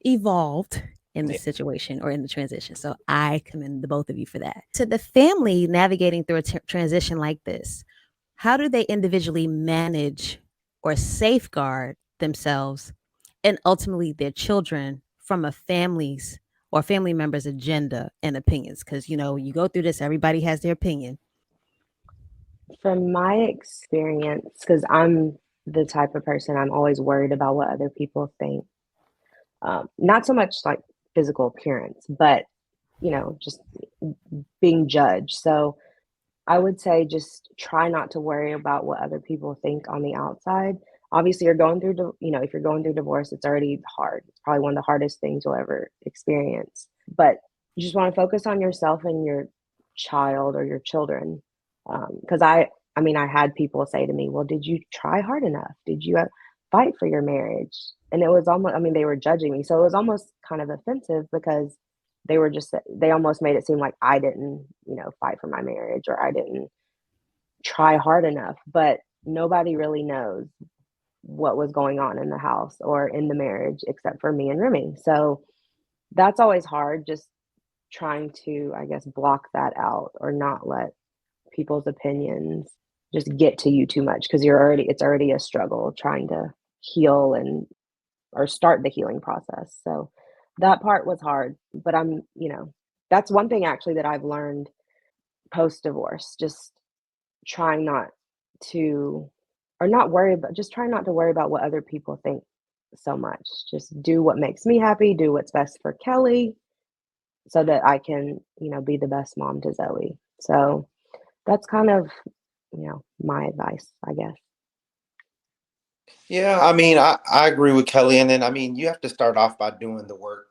Speaker 2: evolved in the
Speaker 4: Yeah.
Speaker 2: situation or in the transition. So I commend the both of you for that. To the family navigating through a transition like this, how do they individually manage or safeguard themselves and ultimately their children from a family's or family members' agenda and opinions? Because, you go through this, everybody has their opinion.
Speaker 3: From my experience, because I'm the type of person I'm always worried about what other people think. Not so much like physical appearance, but just being judged. So I would say just try not to worry about what other people think on the outside. Obviously, you're going through, if you're going through divorce, it's already hard. It's probably one of the hardest things you'll ever experience. But you just want to focus on yourself and your child or your children. Because I had people say to me, "Well, did you try hard enough? Did you fight for your marriage?" And it was almost, they were judging me, so it was almost kind of offensive because they almost made it seem like I didn't, fight for my marriage or I didn't try hard enough, but nobody really knows what was going on in the house or in the marriage except for me and Remy. So that's always hard, just trying to, I guess, block that out or not let people's opinions just get to you too much because it's already a struggle trying to heal and or start the healing process. So that part was hard, but that's one thing actually that I've learned post divorce, just trying not to or not worry about just trying not to worry about what other people think so much. Just do what makes me happy, do what's best for Kelly so that I can, be the best mom to Zoe. So that's kind of, my advice, I guess.
Speaker 4: Yeah, I mean, I agree with Kelly. And then, I mean, you have to start off by doing the work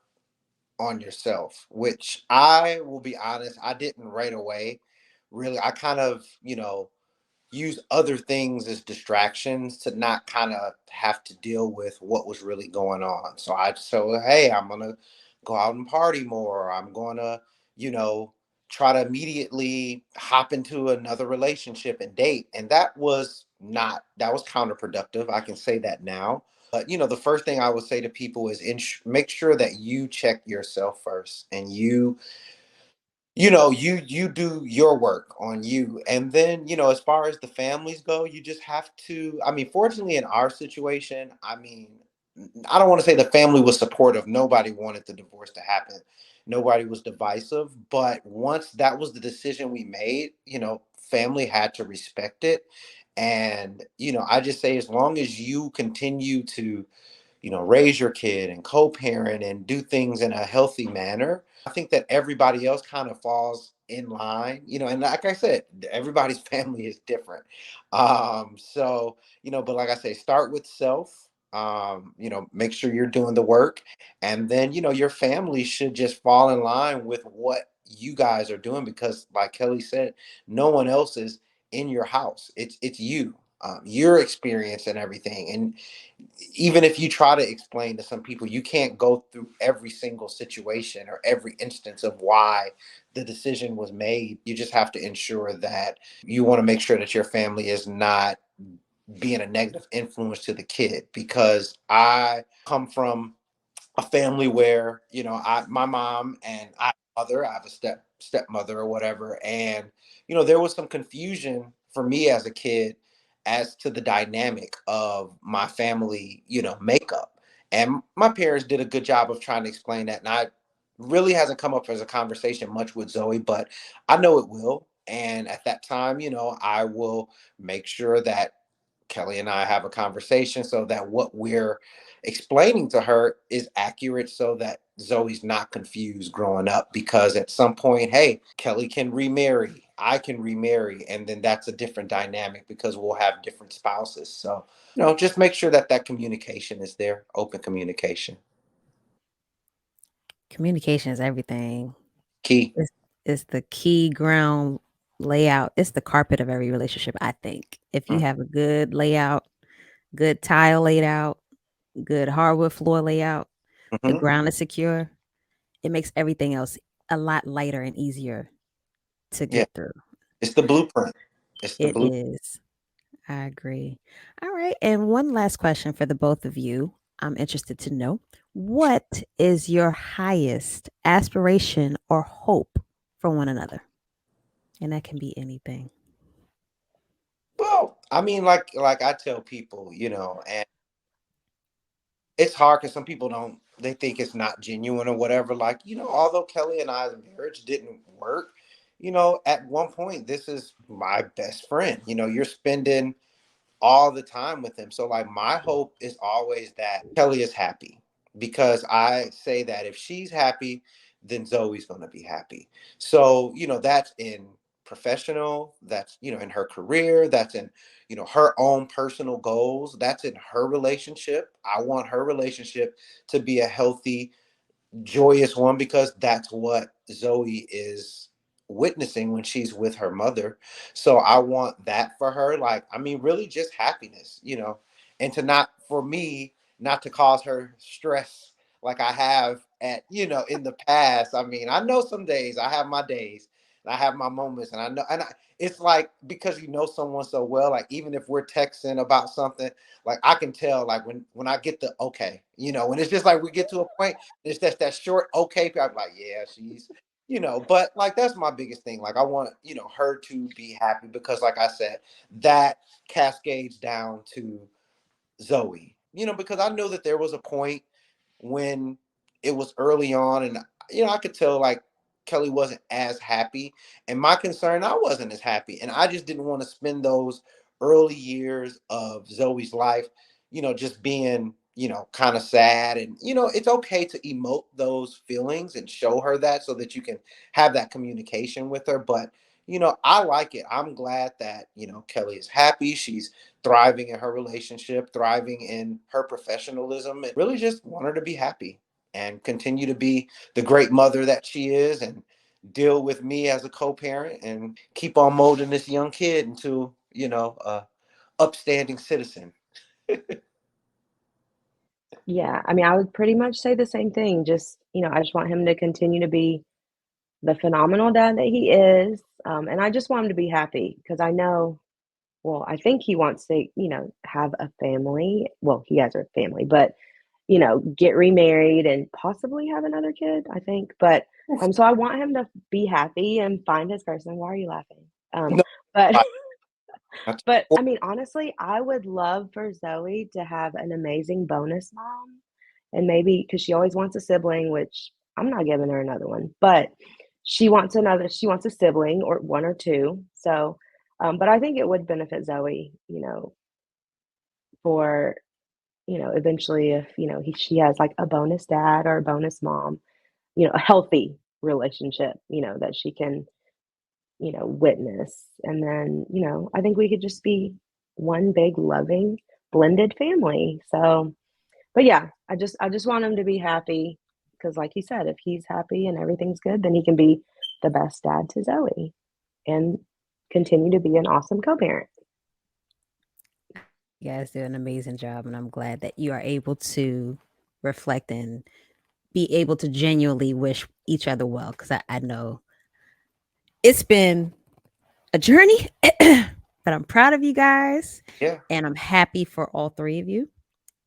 Speaker 4: on yourself, which I will be honest, I didn't right away. Really, I kind of, use other things as distractions to not kind of have to deal with what was really going on. So hey, I'm gonna go out and party more. I'm gonna, you know, try to immediately hop into another relationship and date. And that was counterproductive. I can say that now. But the first thing I would say to people is make sure that you check yourself first and you do your work on you. And then as far as the families go, you just have to, I mean, fortunately in our situation, I mean, I don't want to say the family was supportive. Nobody wanted the divorce to happen. Nobody was divisive, but once that was the decision we made, family had to respect it. And I just say, as long as you continue to raise your kid and co-parent and do things in a healthy manner, I think that everybody else kind of falls in line, and like I said, everybody's family is different. But like I say, start with self. Make sure you're doing the work, and then your family should just fall in line with what you guys are doing, because like Kelly said, no one else is in your house. It's you, your experience and everything. And even if you try to explain to some people, you can't go through every single situation or every instance of why the decision was made. You just have to ensure that you want to make sure that your family is not being a negative influence to the kid, because I come from a family where my mom and I have a stepmother or whatever, and there was some confusion for me as a kid as to the dynamic of my family makeup. And my parents did a good job of trying to explain that, and I really hasn't come up as a conversation much with Zoe, but I know it will. And at that time, I will make sure that Kelly and I have a conversation so that what we're explaining to her is accurate, so that Zoe's not confused growing up. Because at some point, hey, Kelly can remarry, I can remarry, and then that's a different dynamic because we'll have different spouses. So, just make sure that communication is there, open communication.
Speaker 2: Communication is everything.
Speaker 4: Key.
Speaker 2: It's the key ground layout. It's the carpet of every relationship, I think. If you
Speaker 4: Mm.
Speaker 2: have a good layout, good tile laid out, good hardwood floor layout, the
Speaker 4: Hmm.
Speaker 2: ground is secure, it makes everything else a lot lighter and easier to
Speaker 4: Yeah,
Speaker 2: get through.
Speaker 4: it's the blueprint. It's the
Speaker 2: It
Speaker 4: blue.
Speaker 2: is. I agree. All right. And one last question for the both of you. I'm interested to know, what is your highest aspiration or hope for one another? And that can be anything.
Speaker 4: Well, I mean, like I tell people, and it's hard because some people don't. They think it's not genuine or whatever. Like, although Kelly and I's marriage didn't work, at one point, this is my best friend. You're spending all the time with him. So like my hope is always that Kelly is happy, because I say that if she's happy, then Zoe's going to be happy. So, that's in professional, that's, in her career, that's in, her own personal goals, that's in her relationship. I want her relationship to be a healthy, joyous one, because that's what Zoe is witnessing when she's with her mother. So I want that for her. Like, I mean, really just happiness, and to not, for me, not to cause her stress like I have in the past. I mean, I know some days I have my days and I have my moments, and I know, it's like, because someone so well, like even if we're texting about something, like I can tell, like when I get the okay, when it's just like we get to a point, it's that short okay. I'm like, yeah, she's, but like that's my biggest thing. Like I want, her to be happy, because like I said, that cascades down to Zoe, because I know that there was a point when it was early on, and I could tell like Kelly wasn't as happy, and my concern, I wasn't as happy, and I just didn't want to spend those early years of Zoe's life, just being, kind of sad. And it's okay to emote those feelings and show her that, so that you can have that communication with her. But I like it. I'm glad that Kelly is happy. She's thriving in her relationship, thriving in her professionalism, and really just want her to be happy and continue to be the great mother that she is, and deal with me as a co-parent, and keep on molding this young kid into, a upstanding citizen.
Speaker 3: Yeah, I mean, I would pretty much say the same thing. Just, I just want him to continue to be the phenomenal dad that he is. And I just want him to be happy because I know, well, I think he wants to, have a family. Well, he has a family, but, get remarried and possibly have another kid, I think. But so I want him to be happy and find his person. Why are you laughing?
Speaker 4: No,
Speaker 3: But
Speaker 4: that's
Speaker 3: but I mean, honestly, I would love for Zoe to have an amazing bonus mom. And maybe because she always wants a sibling, which I'm not giving her another one, but she wants a sibling or one or two. So, but I think it would benefit Zoe, for, eventually if, she has like a bonus dad or a bonus mom, a healthy relationship, that she can, witness. And then, I think we could just be one big loving blended family. So, but yeah, I just want him to be happy because like you said, if he's happy and everything's good, then he can be the best dad to Zoe and continue to be an awesome co-parent.
Speaker 2: You guys do an amazing job, and I'm glad that you are able to reflect and be able to genuinely wish each other well, because I know it's been a journey, but I'm proud of you guys,
Speaker 4: Yeah.
Speaker 2: and I'm happy for all three of you,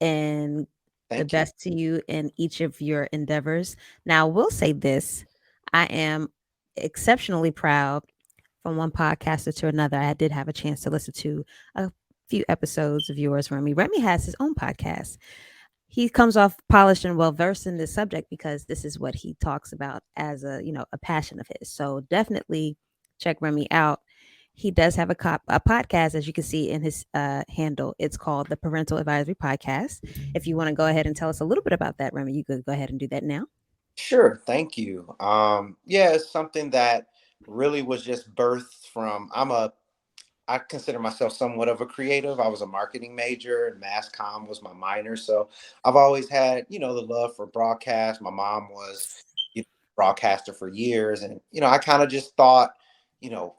Speaker 2: and the
Speaker 4: Thank you.
Speaker 2: best to you in each of your endeavors. Now, we'll say this: I am exceptionally proud from one podcaster to another. I did have a chance to listen to a few episodes of yours, Remy. Remy has his own podcast. He comes off polished and well versed in this subject because this is what he talks about as a passion of his. So definitely check Remy out. He does have a podcast, as you can see in his handle. It's called the Parental Advisory Podcast. If you want to go ahead and tell us a little bit about that, Remy, you could go ahead and do that now.
Speaker 4: Sure. Thank you. Yeah, it's something that really was just birthed from, I consider myself somewhat of a creative. I was a marketing major, and mass comm was my minor. So I've always had, the love for broadcast. My mom was, broadcaster for years. And, I kind of just thought,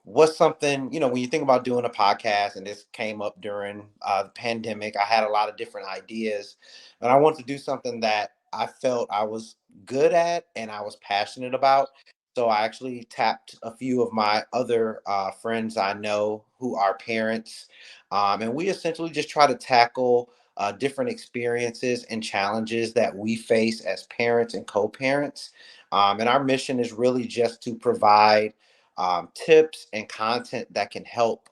Speaker 4: what's something, when you think about doing a podcast, and this came up during the pandemic, I had a lot of different ideas, and I wanted to do something that I felt I was good at and I was passionate about. So I actually tapped a few of my other friends I know who are parents, and we essentially just try to tackle different experiences and challenges that we face as parents and co-parents. And our mission is really just to provide tips and content that can help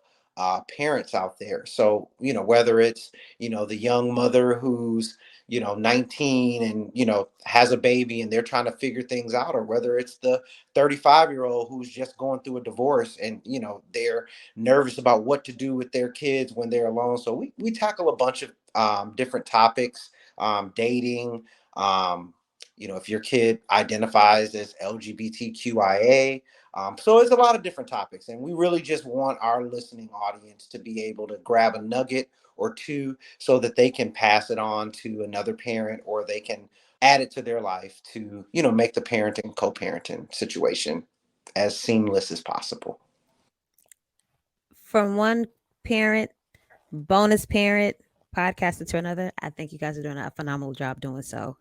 Speaker 4: parents out there. So, whether it's, the young mother who's, 19 and, has a baby and they're trying to figure things out, or whether it's the 35-year-old who's just going through a divorce and, they're nervous about what to do with their kids when they're alone. So we tackle a bunch of different topics, dating, if your kid identifies as LGBTQIA, so it's a lot of different topics, and we really just want our listening audience to be able to grab a nugget or two so that they can pass it on to another parent, or they can add it to their life to, make the parenting, co-parenting situation as seamless as possible.
Speaker 2: From one parent, bonus parent, podcaster to another, I think you guys are doing a phenomenal job doing so.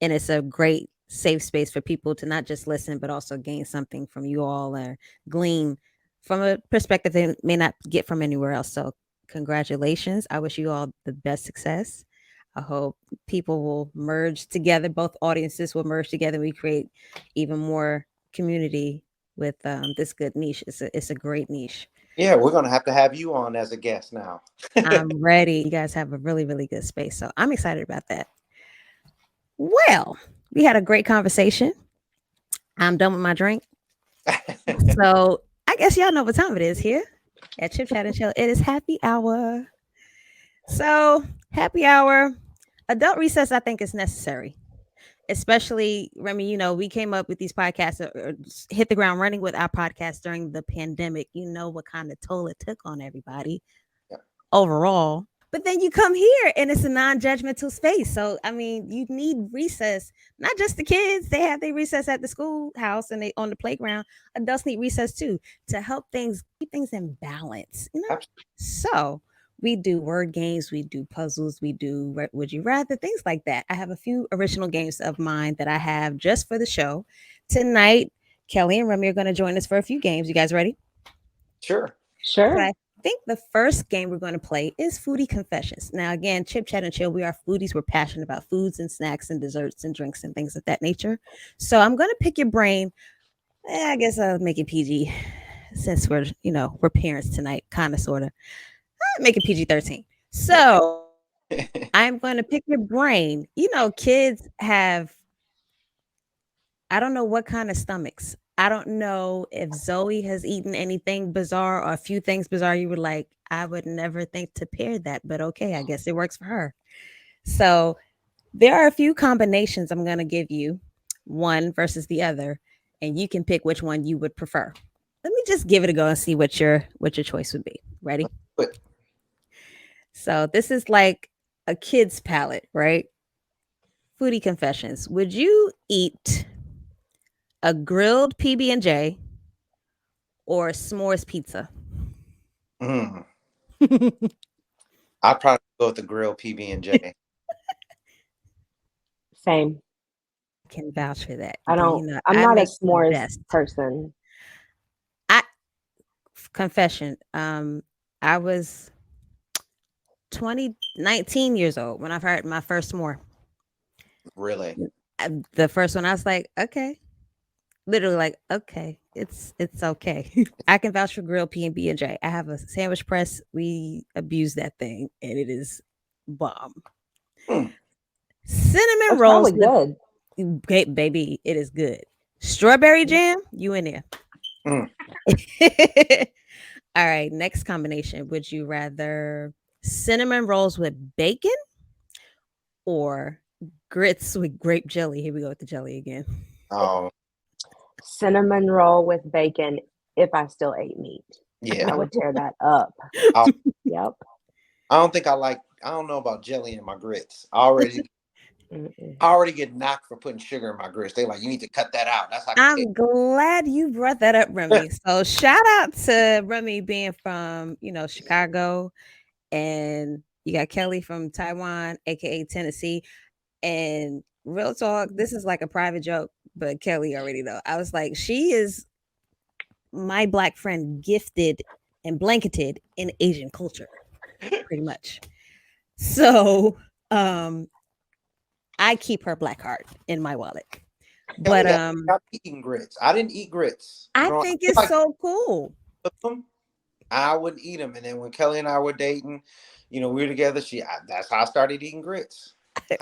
Speaker 2: And it's a great safe space for people to not just listen, but also gain something from you all, or glean from a perspective they may not get from anywhere else. So congratulations. I wish you all the best success. I hope people will merge together. Both audiences will merge together. We create even more community with this good niche. It's a great niche.
Speaker 4: Yeah, we're going to have you on as a guest now.
Speaker 2: I'm ready. You guys have a really, really good space. So I'm excited about that. Well, we had a great conversation. I'm done with my drink. So I guess y'all know what time it is here at Chip Chat and Chill. It is happy hour. So happy hour. Adult recess, I think, is necessary. Especially, Remy, we came up with these podcasts, or hit the ground running with our podcast during the pandemic. You know what kind of toll it took on everybody overall. But then you come here and it's a non-judgmental space. So, I mean, you need recess, not just the kids. They have their recess at the schoolhouse and they on the playground. Adults need recess too, to help keep things in balance. So we do word games, we do puzzles, we do would you rather, things like that. I have a few original games of mine that I have just for the show. Tonight, Kelly and Remy are going to join us for a few games. You guys ready?
Speaker 4: Sure.
Speaker 3: Sure.
Speaker 2: I think the first game we're going to play is Foodie Confessions. Now, again, Chip Chat and Chill, we are foodies. We're passionate about foods and snacks and desserts and drinks and things of that nature. So I'm going to pick your brain. I guess I'll make it PG, since we're parents tonight, kind of, sort of. Make it PG-13. So I'm going to pick your brain. Kids have, I don't know what kind of stomachs. I don't know if Zoe has eaten anything bizarre, or a few things bizarre you were like, I would never think to pair that, but okay, I guess it works for her. So there are a few combinations I'm going to give you, one versus the other, and you can pick which one you would prefer. Let me just give it a go and see what your choice would be. Ready? So this is like a kid's palate, right? Foodie Confessions. Would you eat a grilled PB&J or s'mores pizza?
Speaker 4: I'd probably go with the grilled PB&J.
Speaker 3: Same.
Speaker 2: Can vouch for that.
Speaker 3: I'm not a s'mores person.
Speaker 2: Confession. I was 19 years old when I heard my first s'more.
Speaker 4: Really?
Speaker 2: The first one, I was like, okay. Literally like, okay, it's okay. I can vouch for grilled PB&J. I have a sandwich press. We abuse that thing, and it is bomb. Cinnamon
Speaker 3: That's
Speaker 2: rolls.
Speaker 3: Good.
Speaker 2: Baby, it is good. Strawberry jam, you in there. All right, next combination. Would you rather cinnamon rolls with bacon or grits with grape jelly? Here we go with the jelly again.
Speaker 4: Oh.
Speaker 3: Cinnamon roll with bacon if I still ate meat.
Speaker 4: Yeah.
Speaker 3: I would tear that up. Yep.
Speaker 4: I don't know about jelly in my grits. I already
Speaker 3: Mm-mm.
Speaker 4: I already get knocked for putting sugar in my grits. They like, you need to cut that out. That's how I can
Speaker 2: I'm glad you brought that up,
Speaker 4: tell.
Speaker 2: Remy. So shout out to Remy being from, Chicago, and you got Kelly from Taiwan, aka Tennessee. And real talk, this is like a private joke, but Kelly already know. I was like, she is my black friend gifted and blanketed in Asian culture, pretty much. So I keep her black heart in my wallet. But
Speaker 4: Kelly got me eating grits. I didn't eat grits
Speaker 2: I
Speaker 4: growing
Speaker 2: think
Speaker 4: up.
Speaker 2: it's
Speaker 4: Like
Speaker 2: so cool.
Speaker 4: them, I wouldn't eat them. And then when Kelly and I were dating, we were together. That's how I started eating grits.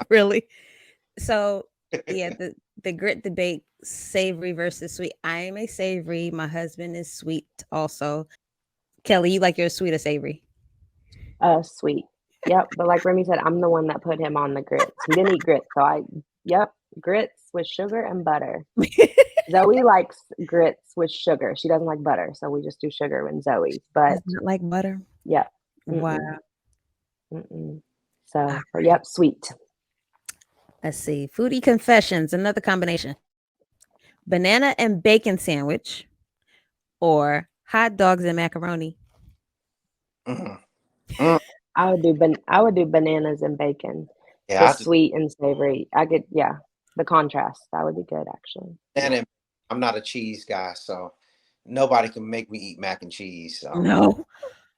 Speaker 2: Really. So yeah, the grit debate, savory versus sweet. I am a savory. My husband is sweet also. Kelly, you like your sweet or savory?
Speaker 3: Sweet. Yep. But like Remy said, I'm the one that put him on the grits. He didn't eat grits, so yep, grits with sugar and butter. Zoe likes grits with sugar. She doesn't like butter, so we just do sugar in Zoe's. But
Speaker 2: Does not like butter.
Speaker 3: yeah,
Speaker 2: Wow.
Speaker 3: mm-mm, mm-mm.
Speaker 2: All
Speaker 3: So, but
Speaker 2: right.
Speaker 3: yep, sweet.
Speaker 2: Let's see. Foodie confessions, another combination. Banana and bacon sandwich or hot dogs and macaroni.
Speaker 4: Mhm. Mm.
Speaker 3: I would do bananas and bacon,
Speaker 4: Yeah,
Speaker 3: the
Speaker 4: I just
Speaker 3: sweet and savory. Yeah, the contrast. That would be good actually.
Speaker 4: and
Speaker 3: Yeah.
Speaker 4: then I'm not a cheese guy, so nobody can make me eat mac and cheese. So
Speaker 2: No.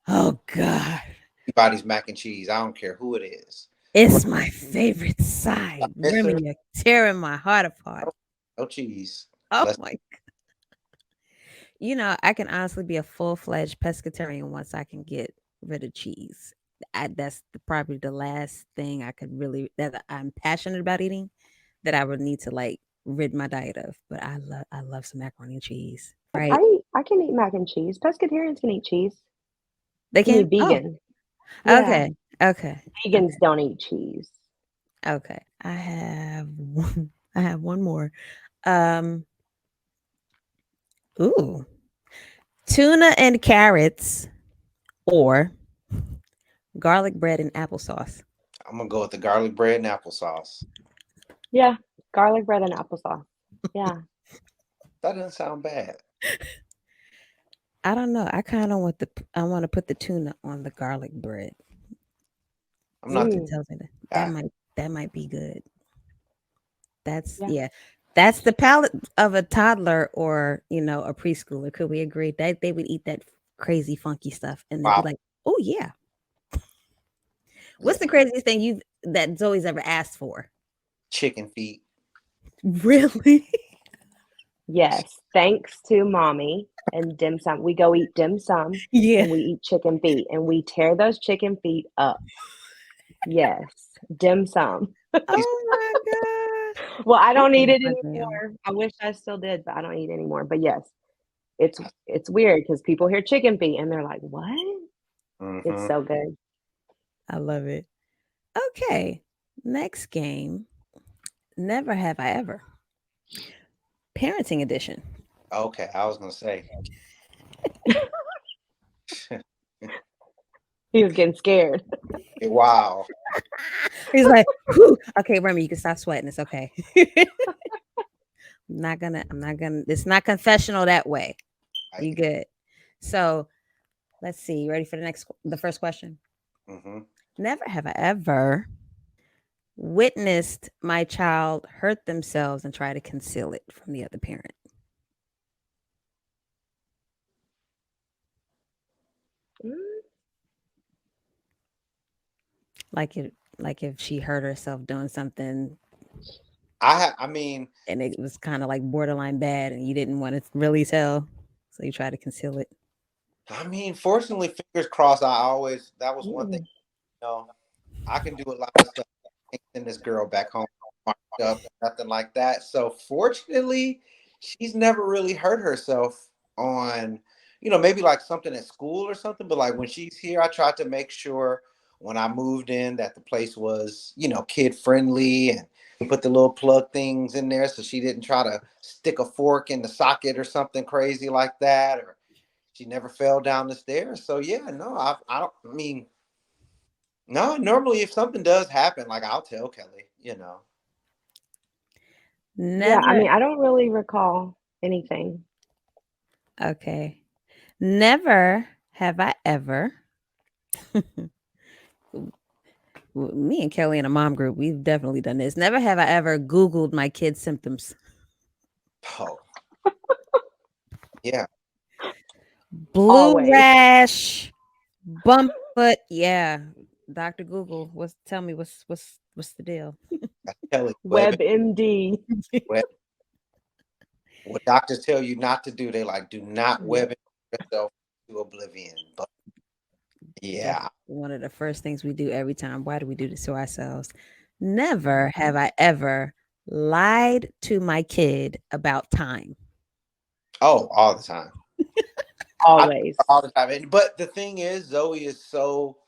Speaker 2: Oh God.
Speaker 4: anybody's mac and cheese. I don't care who it is. What
Speaker 2: It's my favorite side. Remy,
Speaker 4: missing?
Speaker 2: you're tearing my heart apart.
Speaker 4: No, no cheese.
Speaker 2: Oh
Speaker 4: Let's
Speaker 2: my. I can honestly be a full-fledged pescatarian once I can get rid of cheese. That's probably the last thing I could really that I'm passionate about eating that I would need to like rid my diet of. But I love some macaroni and cheese. Right.
Speaker 3: I can eat mac and cheese. Pescatarians can eat cheese.
Speaker 2: They
Speaker 3: You
Speaker 2: can?
Speaker 3: mean
Speaker 2: Oh,
Speaker 3: vegan? Yeah,
Speaker 2: okay. Okay.
Speaker 3: vegans don't eat cheese.
Speaker 2: Okay. I have one more. Um ooh. Tuna and carrots or garlic bread and applesauce.
Speaker 4: I'm gonna go with the garlic bread and applesauce.
Speaker 3: Yeah, garlic bread and applesauce. Yeah.
Speaker 4: That doesn't sound bad.
Speaker 2: I don't know. I want to put the tuna on the garlic bread.
Speaker 4: I'm not the
Speaker 2: Something
Speaker 3: Mm,
Speaker 2: tells me that that
Speaker 4: guy.
Speaker 2: might that might be good. That's
Speaker 3: yeah.
Speaker 2: yeah. That's the palate of a toddler or, a preschooler. Could we agree that they would eat that crazy funky stuff and they'd be
Speaker 4: Wow.
Speaker 2: like, "Oh yeah."
Speaker 4: Yeah.
Speaker 2: What's the craziest thing you that Zoe's ever asked for?
Speaker 4: Chicken feet.
Speaker 2: Really?
Speaker 3: Yes. Thanks to mommy and dim sum. We go eat dim sum
Speaker 2: Yeah.
Speaker 3: and we eat chicken feet and we tear those chicken feet up. Yes. Dim sum.
Speaker 4: He's
Speaker 2: Oh my gosh.
Speaker 3: Well, I
Speaker 2: I'm
Speaker 3: don't eat
Speaker 2: gonna
Speaker 3: it
Speaker 2: put them.
Speaker 3: anymore. I wish I still did, but I don't eat anymore. But yes, it's weird because people hear chicken feet and they're like, "What?" It's
Speaker 4: mm-hmm.
Speaker 3: so good.
Speaker 2: I love it. Okay. Next game. Never have I ever. Parenting edition.
Speaker 4: Okay, I was gonna say.
Speaker 3: He was getting scared.
Speaker 4: Wow.
Speaker 2: He's like, "Whew. Okay, Remy, you can stop sweating. It's okay." I'm not gonna, it's not confessional that way. You
Speaker 4: Right.
Speaker 2: good. So let's see. You ready for the first question?
Speaker 4: Mm-hmm.
Speaker 2: Never have I ever witnessed my child hurt themselves and try to conceal it from the other parent.
Speaker 3: Mm,
Speaker 2: Like if she hurt herself doing something
Speaker 4: I mean,
Speaker 2: and it was kind of like borderline bad and you didn't want to really tell, so you try to conceal it.
Speaker 4: fortunately, fingers crossed. That was one thing.
Speaker 3: mm.
Speaker 4: You know, I can do a lot of stuff. I can't send this girl back home marked up, nothing like that. So fortunately, she's never really hurt herself on, maybe like something at school or something. But like when she's here, I tried to make sure when I moved in that the place was, kid friendly and put the little plug things in there so she didn't try to stick a fork in the socket or something crazy like that, or she never fell down the stairs. So yeah, no, I don't. I mean, no. Normally, if something does happen, like I'll tell Kelly.
Speaker 3: Yeah, I
Speaker 2: Never.
Speaker 3: mean, I don't really recall anything.
Speaker 2: Okay. Never have I ever. Me and Kelly in a mom group, we've definitely done this. Never have I ever Googled my kids' symptoms.
Speaker 4: Oh, yeah.
Speaker 2: Blue
Speaker 3: Always.
Speaker 2: rash, bump foot. Yeah. Dr. Google, tell me what's the deal?
Speaker 4: Kelly,
Speaker 3: WebMD.
Speaker 4: web, what doctors tell you not to do, they like, do not
Speaker 3: Yep,
Speaker 4: web yourself to oblivion. But
Speaker 3: yep.
Speaker 4: yeah.
Speaker 2: One of the first things we do every time. Why do we do this to ourselves? Never have I ever lied to my kid about time.
Speaker 4: Oh, all the time. I
Speaker 3: Always.
Speaker 4: all the time. But the thing is, Zoe is so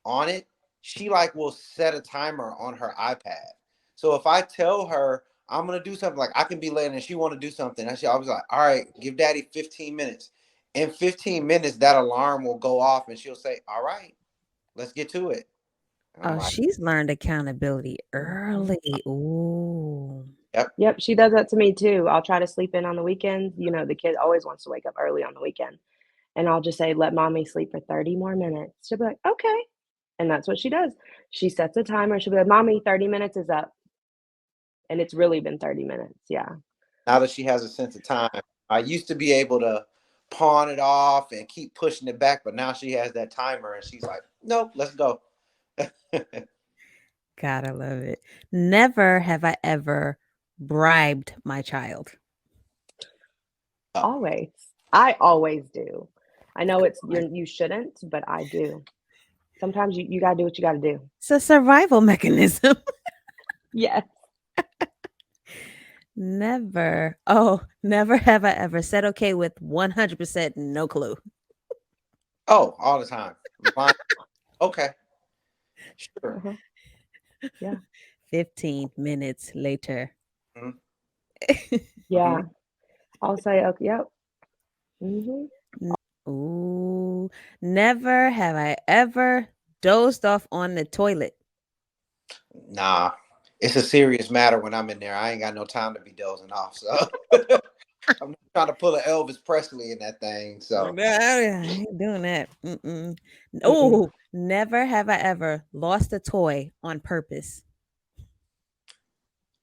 Speaker 4: on it. She like will set a timer on her iPad. So if I tell her I'm gonna do something, like I can be late and she want to do something, and she always like, all right, give daddy 15 minutes. In 15 minutes, that alarm will go off and she'll say, all right, let's get to it. And I'm
Speaker 2: Oh,
Speaker 4: like,
Speaker 2: she's learned accountability early. Ooh.
Speaker 4: yep.
Speaker 3: Yep, she does that to me too. I'll try to sleep in on the weekends. You know, the kid always wants to wake up early on the weekend. And I'll just say, let mommy sleep for 30 more minutes. She'll be like, okay. And that's what she does. She sets a timer. She'll be like, mommy, 30 minutes is up. And it's really been 30 minutes. Yeah.
Speaker 4: Now that she has a sense of time, I used to be able to pawn it off and keep pushing it back, but now she has that timer and she's like, nope, let's go.
Speaker 2: Gotta love it. Never have I ever bribed my child.
Speaker 4: Oh,
Speaker 3: Always. I always do. I know you shouldn't, but I do. Sometimes you gotta do what you gotta do.
Speaker 2: It's a survival mechanism.
Speaker 3: Yes.
Speaker 2: Never have I ever said okay with 100% no clue.
Speaker 4: oh, all the time. Mine, okay, sure.
Speaker 3: Uh-huh. Yeah.
Speaker 2: 15 minutes later.
Speaker 4: Mhm, mhm.
Speaker 3: Yeah. I'll say, okay, yep. Hmm.
Speaker 2: Ooh, never have I ever dozed off on the toilet.
Speaker 4: Nah, it's a serious matter when I'm in there. I ain't got no time to be dozing off. So I'm not trying to pull an Elvis Presley in that thing. So
Speaker 2: Nah, I ain't doing that. Mm-mm.
Speaker 3: Mm-mm.
Speaker 2: Oh, never have I ever lost a toy on purpose.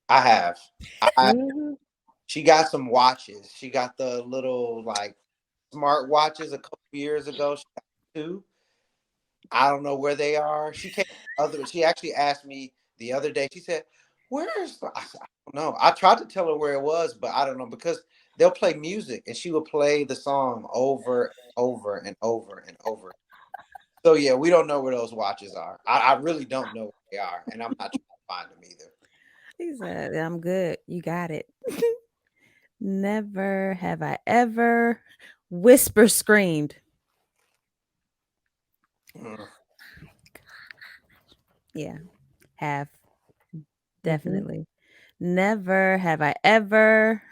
Speaker 4: I have. I
Speaker 3: Hmm.
Speaker 4: She got some watches. She got the little like smart watches a couple years ago. She got two. I don't know where they are. She actually asked me the other day. She said, "Where's I said, I don't know." I tried to tell her where it was, but I don't know because they'll play music and she will play the song over, over and over and over. So yeah, we don't know where those watches are. I really don't know where they are, and I'm not trying to find them either.
Speaker 2: He said, I'm good. You got it. Never have I ever whisper screamed.
Speaker 4: Mm.
Speaker 2: Yeah, have
Speaker 3: Hmm.
Speaker 2: definitely. Never have I ever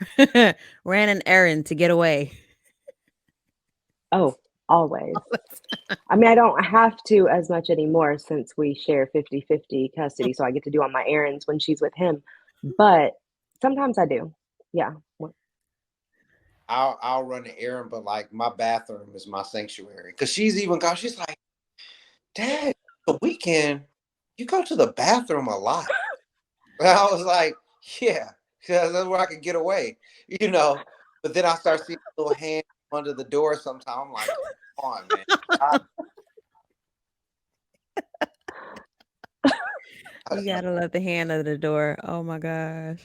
Speaker 2: ran an errand to get away.
Speaker 3: Oh, always. I mean, I don't have to as much anymore since we share 50-50 custody, so I get to do all my errands when she's with him. But sometimes I do. Yeah.
Speaker 4: I'll run the errand, but like my bathroom is my sanctuary. Cause she's even gone. She's like, Dad, the weekend you go to the bathroom a lot. And I was like, yeah, 'cause that's where I can get away, you know. But then I start seeing little hands under the door. Sometimes I'm like, come on, man.
Speaker 2: You gotta love the hand under the door. Oh my gosh.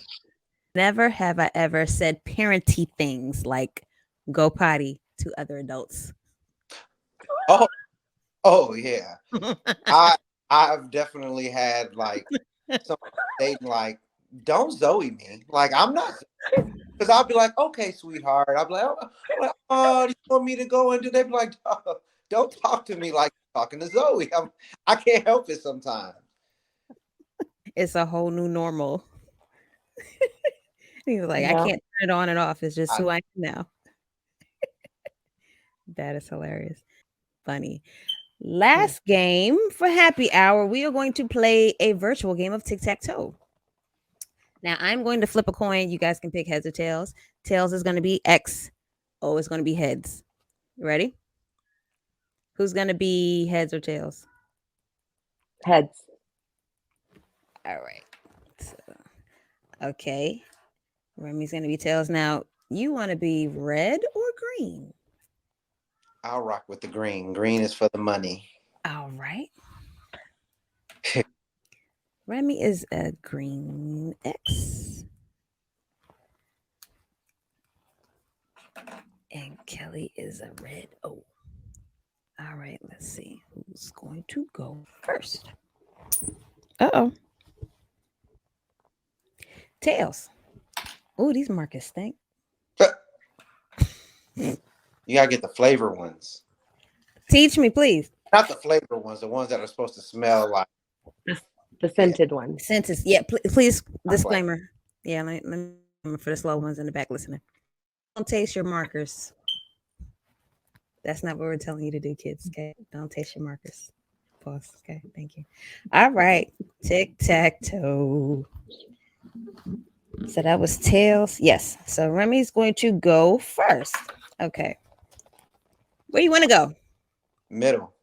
Speaker 2: Never have I ever said parenty things like go potty to other adults.
Speaker 4: oh, oh yeah. I I've definitely had like some dating like, don't Zoe me. Like I'm not. Because I'll be like, okay, sweetheart. I'll be like, oh, do you want me to go into? They'd be like, oh, don't talk to me like you're talking to Zoe. I can't help it sometimes.
Speaker 2: It's a whole new normal. He's like, I
Speaker 3: Yeah.
Speaker 2: can't turn it on and off. It's just
Speaker 4: I,
Speaker 2: who I am now. That is hilarious. Funny.
Speaker 3: Yeah.
Speaker 2: Last game for happy hour. We are going to play a virtual game of tic tac toe. Now I'm going to flip a coin. You guys can pick heads or tails. Tails is going to be X. O is going to be heads. Ready? Who's going to be heads or tails?
Speaker 3: Heads.
Speaker 2: All right. So, okay. Remy's going to be tails. Now, you want to be red or green?
Speaker 4: I'll rock with the green. Green is for the money.
Speaker 2: All right. Remy is a green X. And Kelly is a red O. All right, let's see who's going to go first. Uh-oh. Tails. Oh, these markers stink.
Speaker 4: You gotta get the flavor ones.
Speaker 2: Teach me, please.
Speaker 4: Not the flavor ones, the ones that are supposed to smell like
Speaker 3: The scented one.
Speaker 2: Sentence. Yeah, please. Disclaimer. Yeah, let me for the slow ones in the back listening. Don't taste your markers. That's not what we're telling you to do, kids. Okay, don't taste your markers. Pause. Okay, thank you. All right, tic-tac-toe. So that was tails. Yes. So Remy's going to go first. Okay. Where you want to go?
Speaker 4: middle.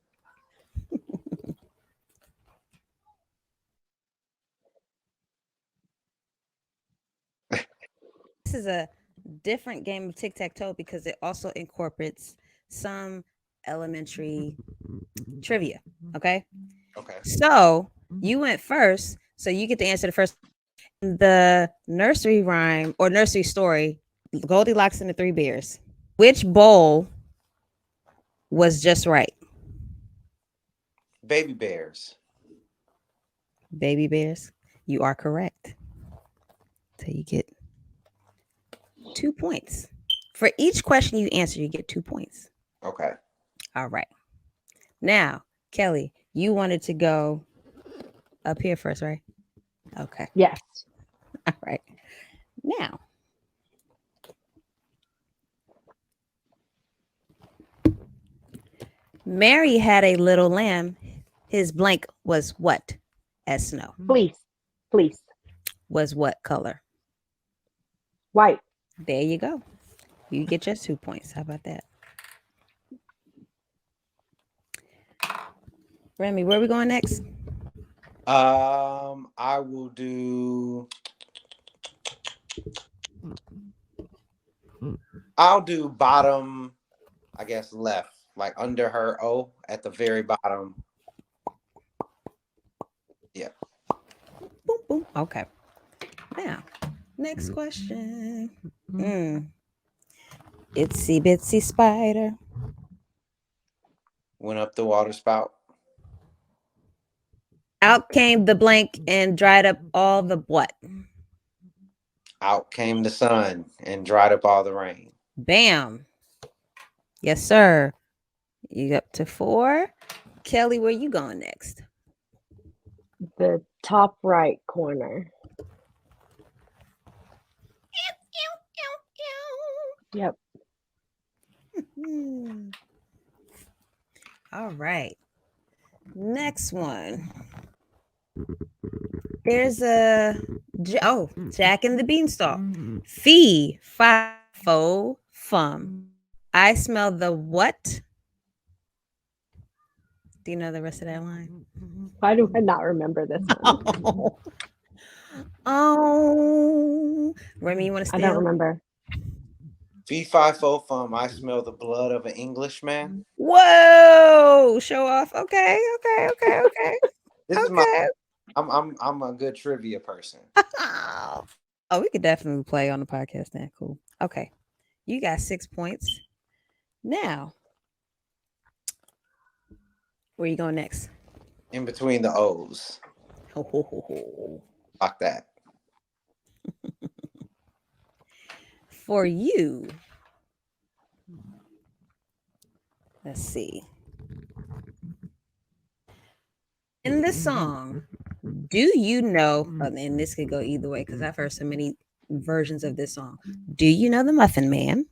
Speaker 2: This is a different game of tic-tac-toe because it also incorporates some elementary trivia. Okay.
Speaker 4: Okay.
Speaker 2: So you went first, so you get to answer the first. The nursery rhyme or nursery story, Goldilocks and the Three Bears. Which bowl was just right?
Speaker 4: Baby bears.
Speaker 2: Baby bears. You are correct. So you get 2 points. For each question you answer, you get 2 points.
Speaker 4: Okay.
Speaker 2: All right. Now, Kelly, you wanted to go up here first, right? Okay.
Speaker 3: Yes.
Speaker 2: All right. Now, Mary had a little lamb. His blank was what? As snow.
Speaker 3: Fleece. Fleece.
Speaker 2: Was what color?
Speaker 3: White.
Speaker 2: There you go. You get just 2 points. How about that? Remy, where are we going next?
Speaker 4: I will do. I'll do bottom, I guess left, like under her O at the very bottom. Yeah.
Speaker 2: Boom, boom. Okay. Now, next question. Itsy bitsy spider.
Speaker 4: Went up the water spout.
Speaker 2: Out came the blank and dried up all the what?
Speaker 4: Out came the sun and dried up all the rain.
Speaker 2: Bam. Yes, sir. You up to 4. Kelly, where you going next?
Speaker 3: The top right corner. Yep.
Speaker 2: All right. Next one. There's a Jack and the Beanstalk. Fee, fi, fo, fum. I smell the what? Do you know the rest of that line?
Speaker 3: Why do I not remember this one?
Speaker 2: Oh, Remy, you want to steal?
Speaker 3: I don't remember.
Speaker 4: Fee, fi, fo, fum. I smell the blood of an Englishman.
Speaker 2: Whoa! Show off. Okay.
Speaker 4: This is my. I'm a good trivia person.
Speaker 2: Oh, we could definitely play on the podcast now. Cool. Okay, you got 6 points. Now, where you going next?
Speaker 4: In between the O's. Like that.
Speaker 2: For you, let's see. In the song, do you know, and this could go either way because I've heard so many versions of this song. Do you know the Muffin Man?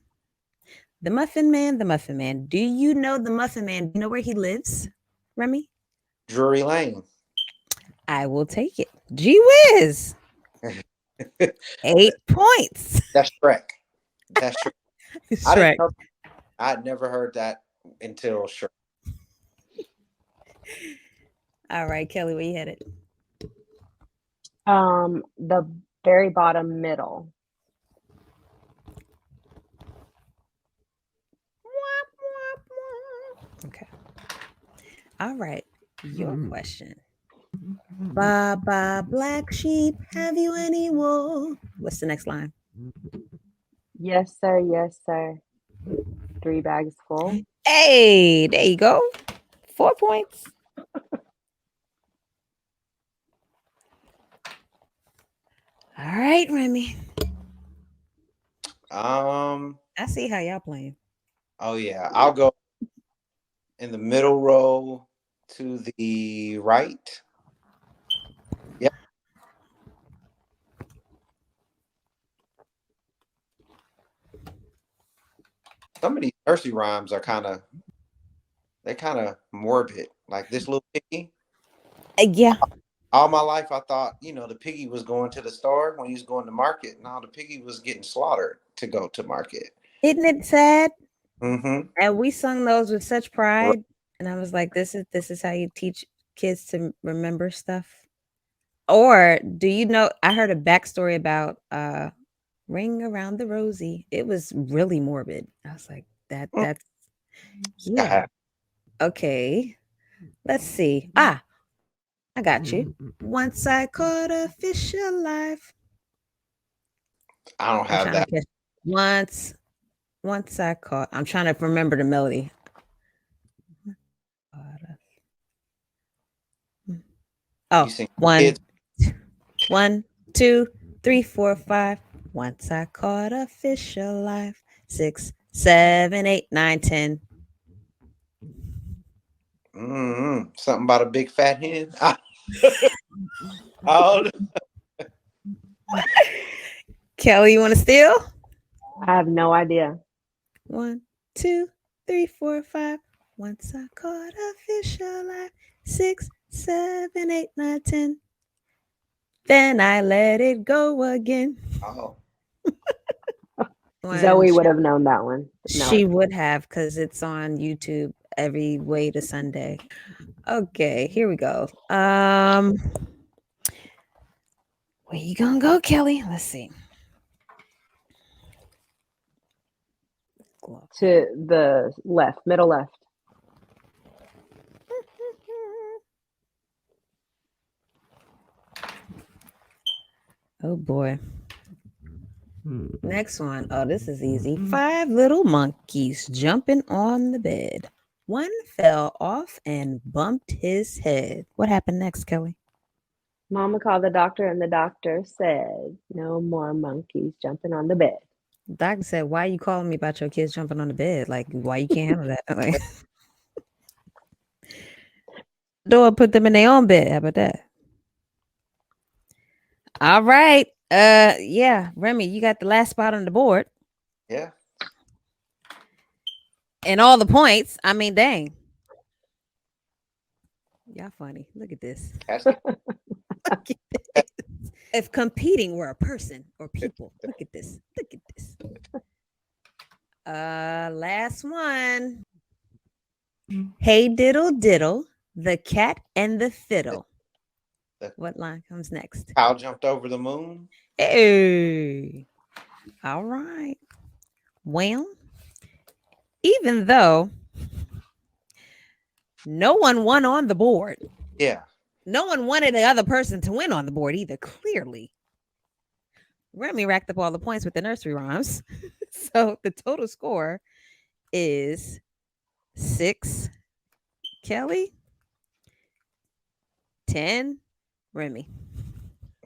Speaker 2: The Muffin Man, the Muffin Man. Do you know the Muffin Man? Do you know where he lives, Remy?
Speaker 4: Drury Lane.
Speaker 2: I will take it. Gee whiz. 8 points.
Speaker 4: That's Shrek. That's Shrek.
Speaker 2: Shrek.
Speaker 4: I'd never heard that until Shrek.
Speaker 2: All right, Kelly, where you headed?
Speaker 3: The very bottom middle.
Speaker 2: Okay. All right. Your question. Ba ba black sheep, have you any wool? What's the next line?
Speaker 3: Yes, sir. Yes, sir. 3 bags full.
Speaker 2: Hey, there you go. 4 points. All right, Remy.
Speaker 4: I
Speaker 2: see how y'all playing.
Speaker 4: Oh yeah, I'll go in the middle row to the right. Yep. Some of these nursery rhymes are kind of morbid. Like this little piggy.
Speaker 2: Yeah.
Speaker 4: All my life, I thought, the piggy was going to the store when he was going to market. Now the piggy was getting slaughtered to go to market.
Speaker 2: Isn't it sad?
Speaker 4: Mm-hmm.
Speaker 2: And we sung those with such pride. And I was like, this is how you teach kids to remember stuff. Or do you know, I heard a backstory about Ring Around the Rosie. It was really morbid. I was like, that's yeah. Okay. Let's see. I got you. Once I caught a fish alive.
Speaker 4: I don't have that.
Speaker 2: Once I caught. I'm trying to remember the melody. Oh, 1, 2, 3, 4, 5. Once I caught a fish alive. 6, 7, 8, 9, 10.
Speaker 4: Something about a big fat hen. Oh.
Speaker 2: Kelly, you want to steal?
Speaker 3: I have no idea.
Speaker 2: 1, 2, 3, 4, 5. Once I caught a fish alive. 6, 7, 8, 9, 10. Then I let it go again.
Speaker 4: Oh.
Speaker 3: Zoe would have known that one.
Speaker 2: She would have, because it's on YouTube every way to Sunday. Okay, here we go. Where you gonna go, Kelly? Let's see.
Speaker 3: To the left, middle left.
Speaker 2: Oh boy. Next one. Oh, this is easy. 5 little monkeys jumping on the bed. One fell off and bumped his head. What happened next, Kelly?
Speaker 3: Mama called the doctor and the doctor said, no more monkeys jumping on the bed.
Speaker 2: The doctor said, why are you calling me about your kids jumping on the bed? Like, why you can't handle that? Like, door put them in their own bed. How about that? All right. Yeah, Remy, you got the last spot on the board.
Speaker 4: Yeah.
Speaker 2: And all the points. I mean, dang. Y'all funny. Look at this. Look at this. If competing were a person or people, look at this. Look at this. Last one. Hey diddle diddle, the cat and the fiddle. What line comes next?
Speaker 4: Cow jumped over the moon.
Speaker 2: Hey. All right. Well, even though no one won on the board.
Speaker 4: Yeah.
Speaker 2: No one wanted the other person to win on the board either, clearly. Remy racked up all the points with the nursery rhymes. So the total score is 6 Kelly, 10 Remy.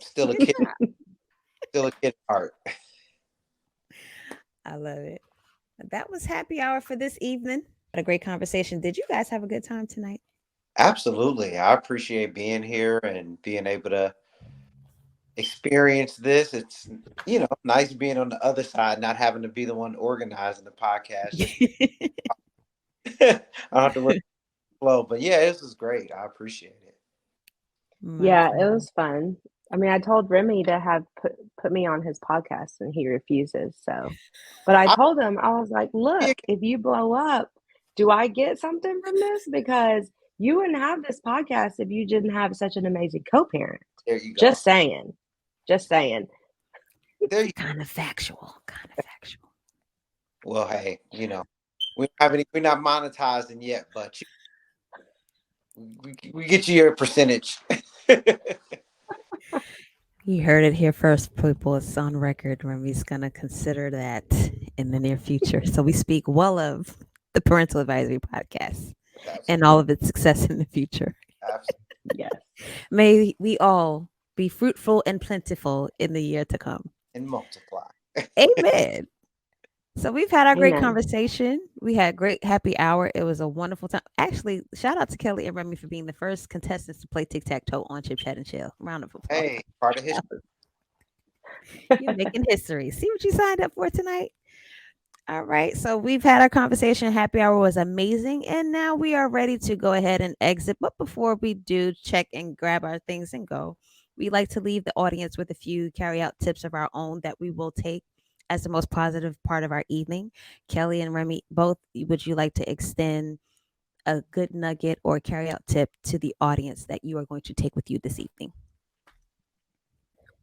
Speaker 4: Still a kid. Still a kid heart.
Speaker 2: I love it. That was happy hour for this evening. What a great conversation. Did you guys have a good time tonight?
Speaker 4: Absolutely. I appreciate being here and being able to experience this. It's, nice being on the other side, not having to be the one organizing the podcast. I don't have to work slow, but yeah, this was great. I appreciate it.
Speaker 3: Yeah, it was fun. I mean, I told Remy to have put me on his podcast, and he refuses. So, but I
Speaker 4: I,
Speaker 3: told him, I was like, look, if you blow up, do I get something from this? Because you wouldn't have this podcast if you didn't have such an amazing co-parent.
Speaker 4: there you go.
Speaker 3: Just saying. Just saying.
Speaker 4: There you
Speaker 2: Kind of factual. Kind of factual.
Speaker 4: Well, hey, we don't have any. We're not monetizing yet, but we get you your percentage.
Speaker 2: You heard it here first, people. It's on record. Remy's gonna consider that in the near future. So we speak well of the Parental Advisory Podcast and
Speaker 4: Absolutely,
Speaker 2: all of its success in the future.
Speaker 4: absolutely,
Speaker 3: Yes.
Speaker 2: May we all be fruitful and plentiful in the year to come.
Speaker 4: and multiply.
Speaker 2: Amen. So we've had our great
Speaker 3: Amen.
Speaker 2: conversation. We had great happy hour. It was a wonderful time. Actually, shout out to Kelly and Remy for being the first contestants to play tic tac toe on Chip Chat and Chill. Round of applause.
Speaker 4: Hey, part of history.
Speaker 2: You're making history. See what you signed up for tonight? All right. So we've had our conversation. Happy hour was amazing. And now we are ready to go ahead and exit. But before we do, check and grab our things and go. We like to leave the audience with a few carry out tips of our own that we will take as the most positive part of our evening. Kelly and Remy, both, would you like to extend a good nugget or carry out tip to the audience that you are going to take with you this evening?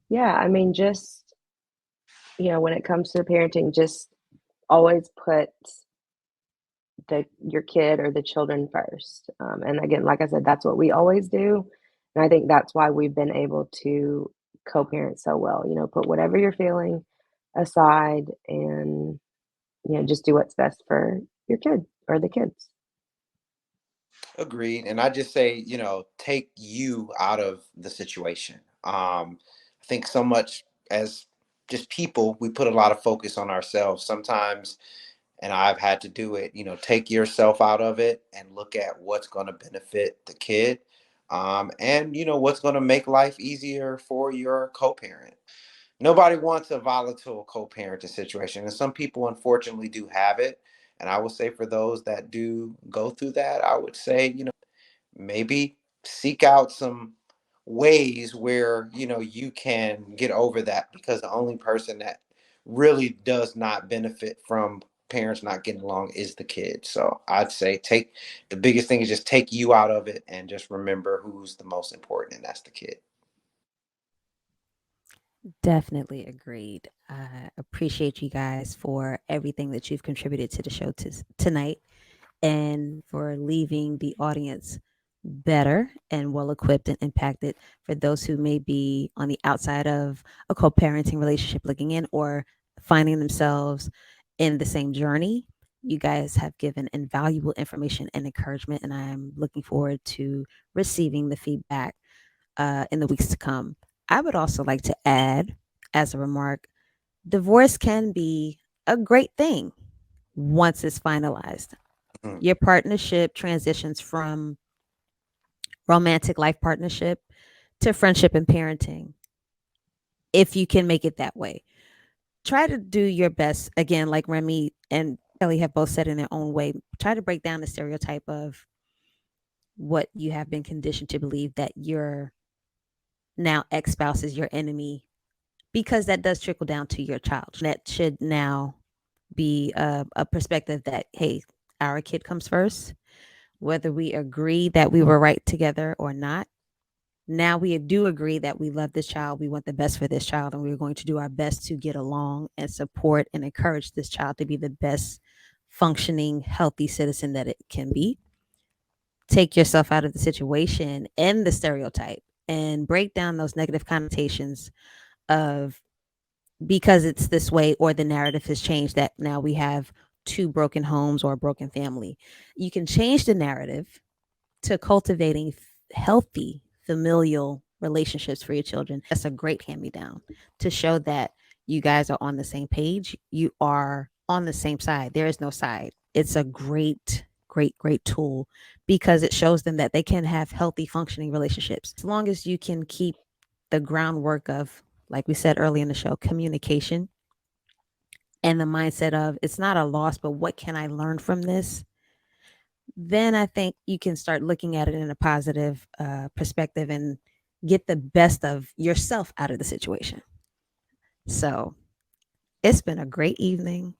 Speaker 3: Yeah, I mean, just, when it comes to parenting, just always put your kid or the children first. And again, like I said, that's what we always do. And I think that's why we've been able to co-parent so well. Put whatever you're feeling aside and just do what's best for your kid or the kids.
Speaker 4: Agreed. And I just say, take you out of the situation. I think so much as just people, we put a lot of focus on ourselves sometimes, and I've had to do it. Take yourself out of it and look at what's going to benefit the kid, and what's going to make life easier for your co-parent. Nobody wants a volatile co-parenting situation, and some people unfortunately do have it. And I would say for those that do go through that, I would say, maybe seek out some ways where you can get over that, because the only person that really does not benefit from parents not getting along is the kid. So I'd say take the biggest thing is just take you out of it and just remember who's the most important, and that's the kid.
Speaker 2: Definitely agreed. I appreciate you guys for everything that you've contributed to the show tonight and for leaving the audience better and well equipped and impacted for those who may be on the outside of a co parenting relationship looking in or finding themselves in the same journey. You guys have given invaluable information and encouragement, and I'm looking forward to receiving the feedback in the weeks to come. I would also like to add, as a remark, divorce can be a great thing once it's finalized.
Speaker 4: Mhm.
Speaker 2: Your partnership transitions from romantic life partnership to friendship and parenting, if you can make it that way. Try to do your best. Again, like Remy and Kelly have both said in their own way, try to break down the stereotype of what you have been conditioned to believe, that your now ex-spouse is your enemy, because that does trickle down to your child. That should now be a perspective that, hey, our kid comes first, whether we agree that we were right together or not. Now we do agree that we love this child, we want the best for this child, and we're going to do our best to get along and support and encourage this child to be the best functioning, healthy citizen that it can be. Take yourself out of the situation and the stereotype and break down those negative connotations of, because it's this way or the narrative has changed, that now we have two broken homes or a broken family. You can change the narrative to cultivating healthy familial relationships for your children. That's a great hand me down to show that you guys are on the same page. You are on the same side. There is no side. It's a great, great, great tool because it shows them that they can have healthy, functioning relationships. As long as you can keep the groundwork of, like we said early in the show, communication and the mindset of it's not a loss, but what can I learn from this? Then I think you can start looking at it in a positive perspective and get the best of yourself out of the situation. So it's been a great evening.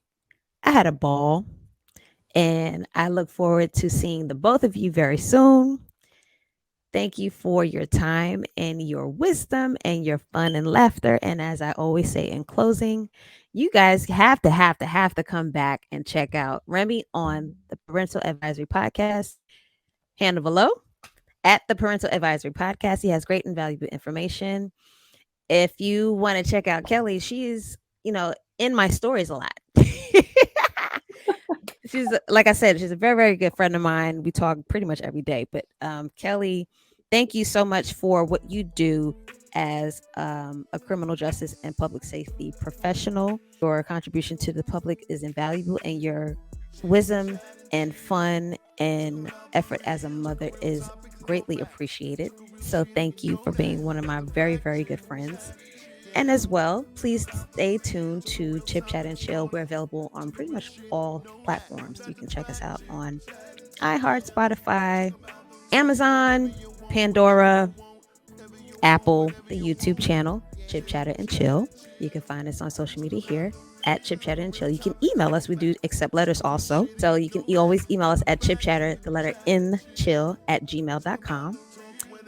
Speaker 2: I had a ball, and I look forward to seeing the both of you very soon. Thank you for your time and your wisdom and your fun and laughter. And as I always say in closing, you guys have to come back and check out Remy on the Parental Advisory Podcast. Handle below at the Parental Advisory Podcast. He has great and valuable information. If you want to check out Kelly, she is, in my stories a lot. She's, like I said, she's a very, very good friend of mine. We talk pretty much every day. But Kelly, thank you so much for what you do as a criminal justice and public safety professional. Your contribution to the public is invaluable, and your wisdom and fun and effort as a mother is greatly appreciated. So thank you for being one of my very, very good friends. And as well, please stay tuned to Chip Chat and Chill. We're available on pretty much all platforms. You can check us out on iHeart, Spotify, Amazon, Pandora, Apple, the YouTube channel, Chip Chatter and Chill. You can find us on social media here at Chip Chatter and Chill. You can email us. We do accept letters also. So you always email us at chipchatter, the letter N, chill at gmail.com.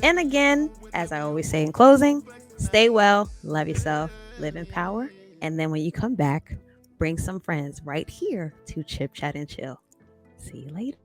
Speaker 2: And again, as I always say in closing, stay well, love yourself, live in power. And then when you come back, bring some friends right here to Chip Chat and Chill. See you later.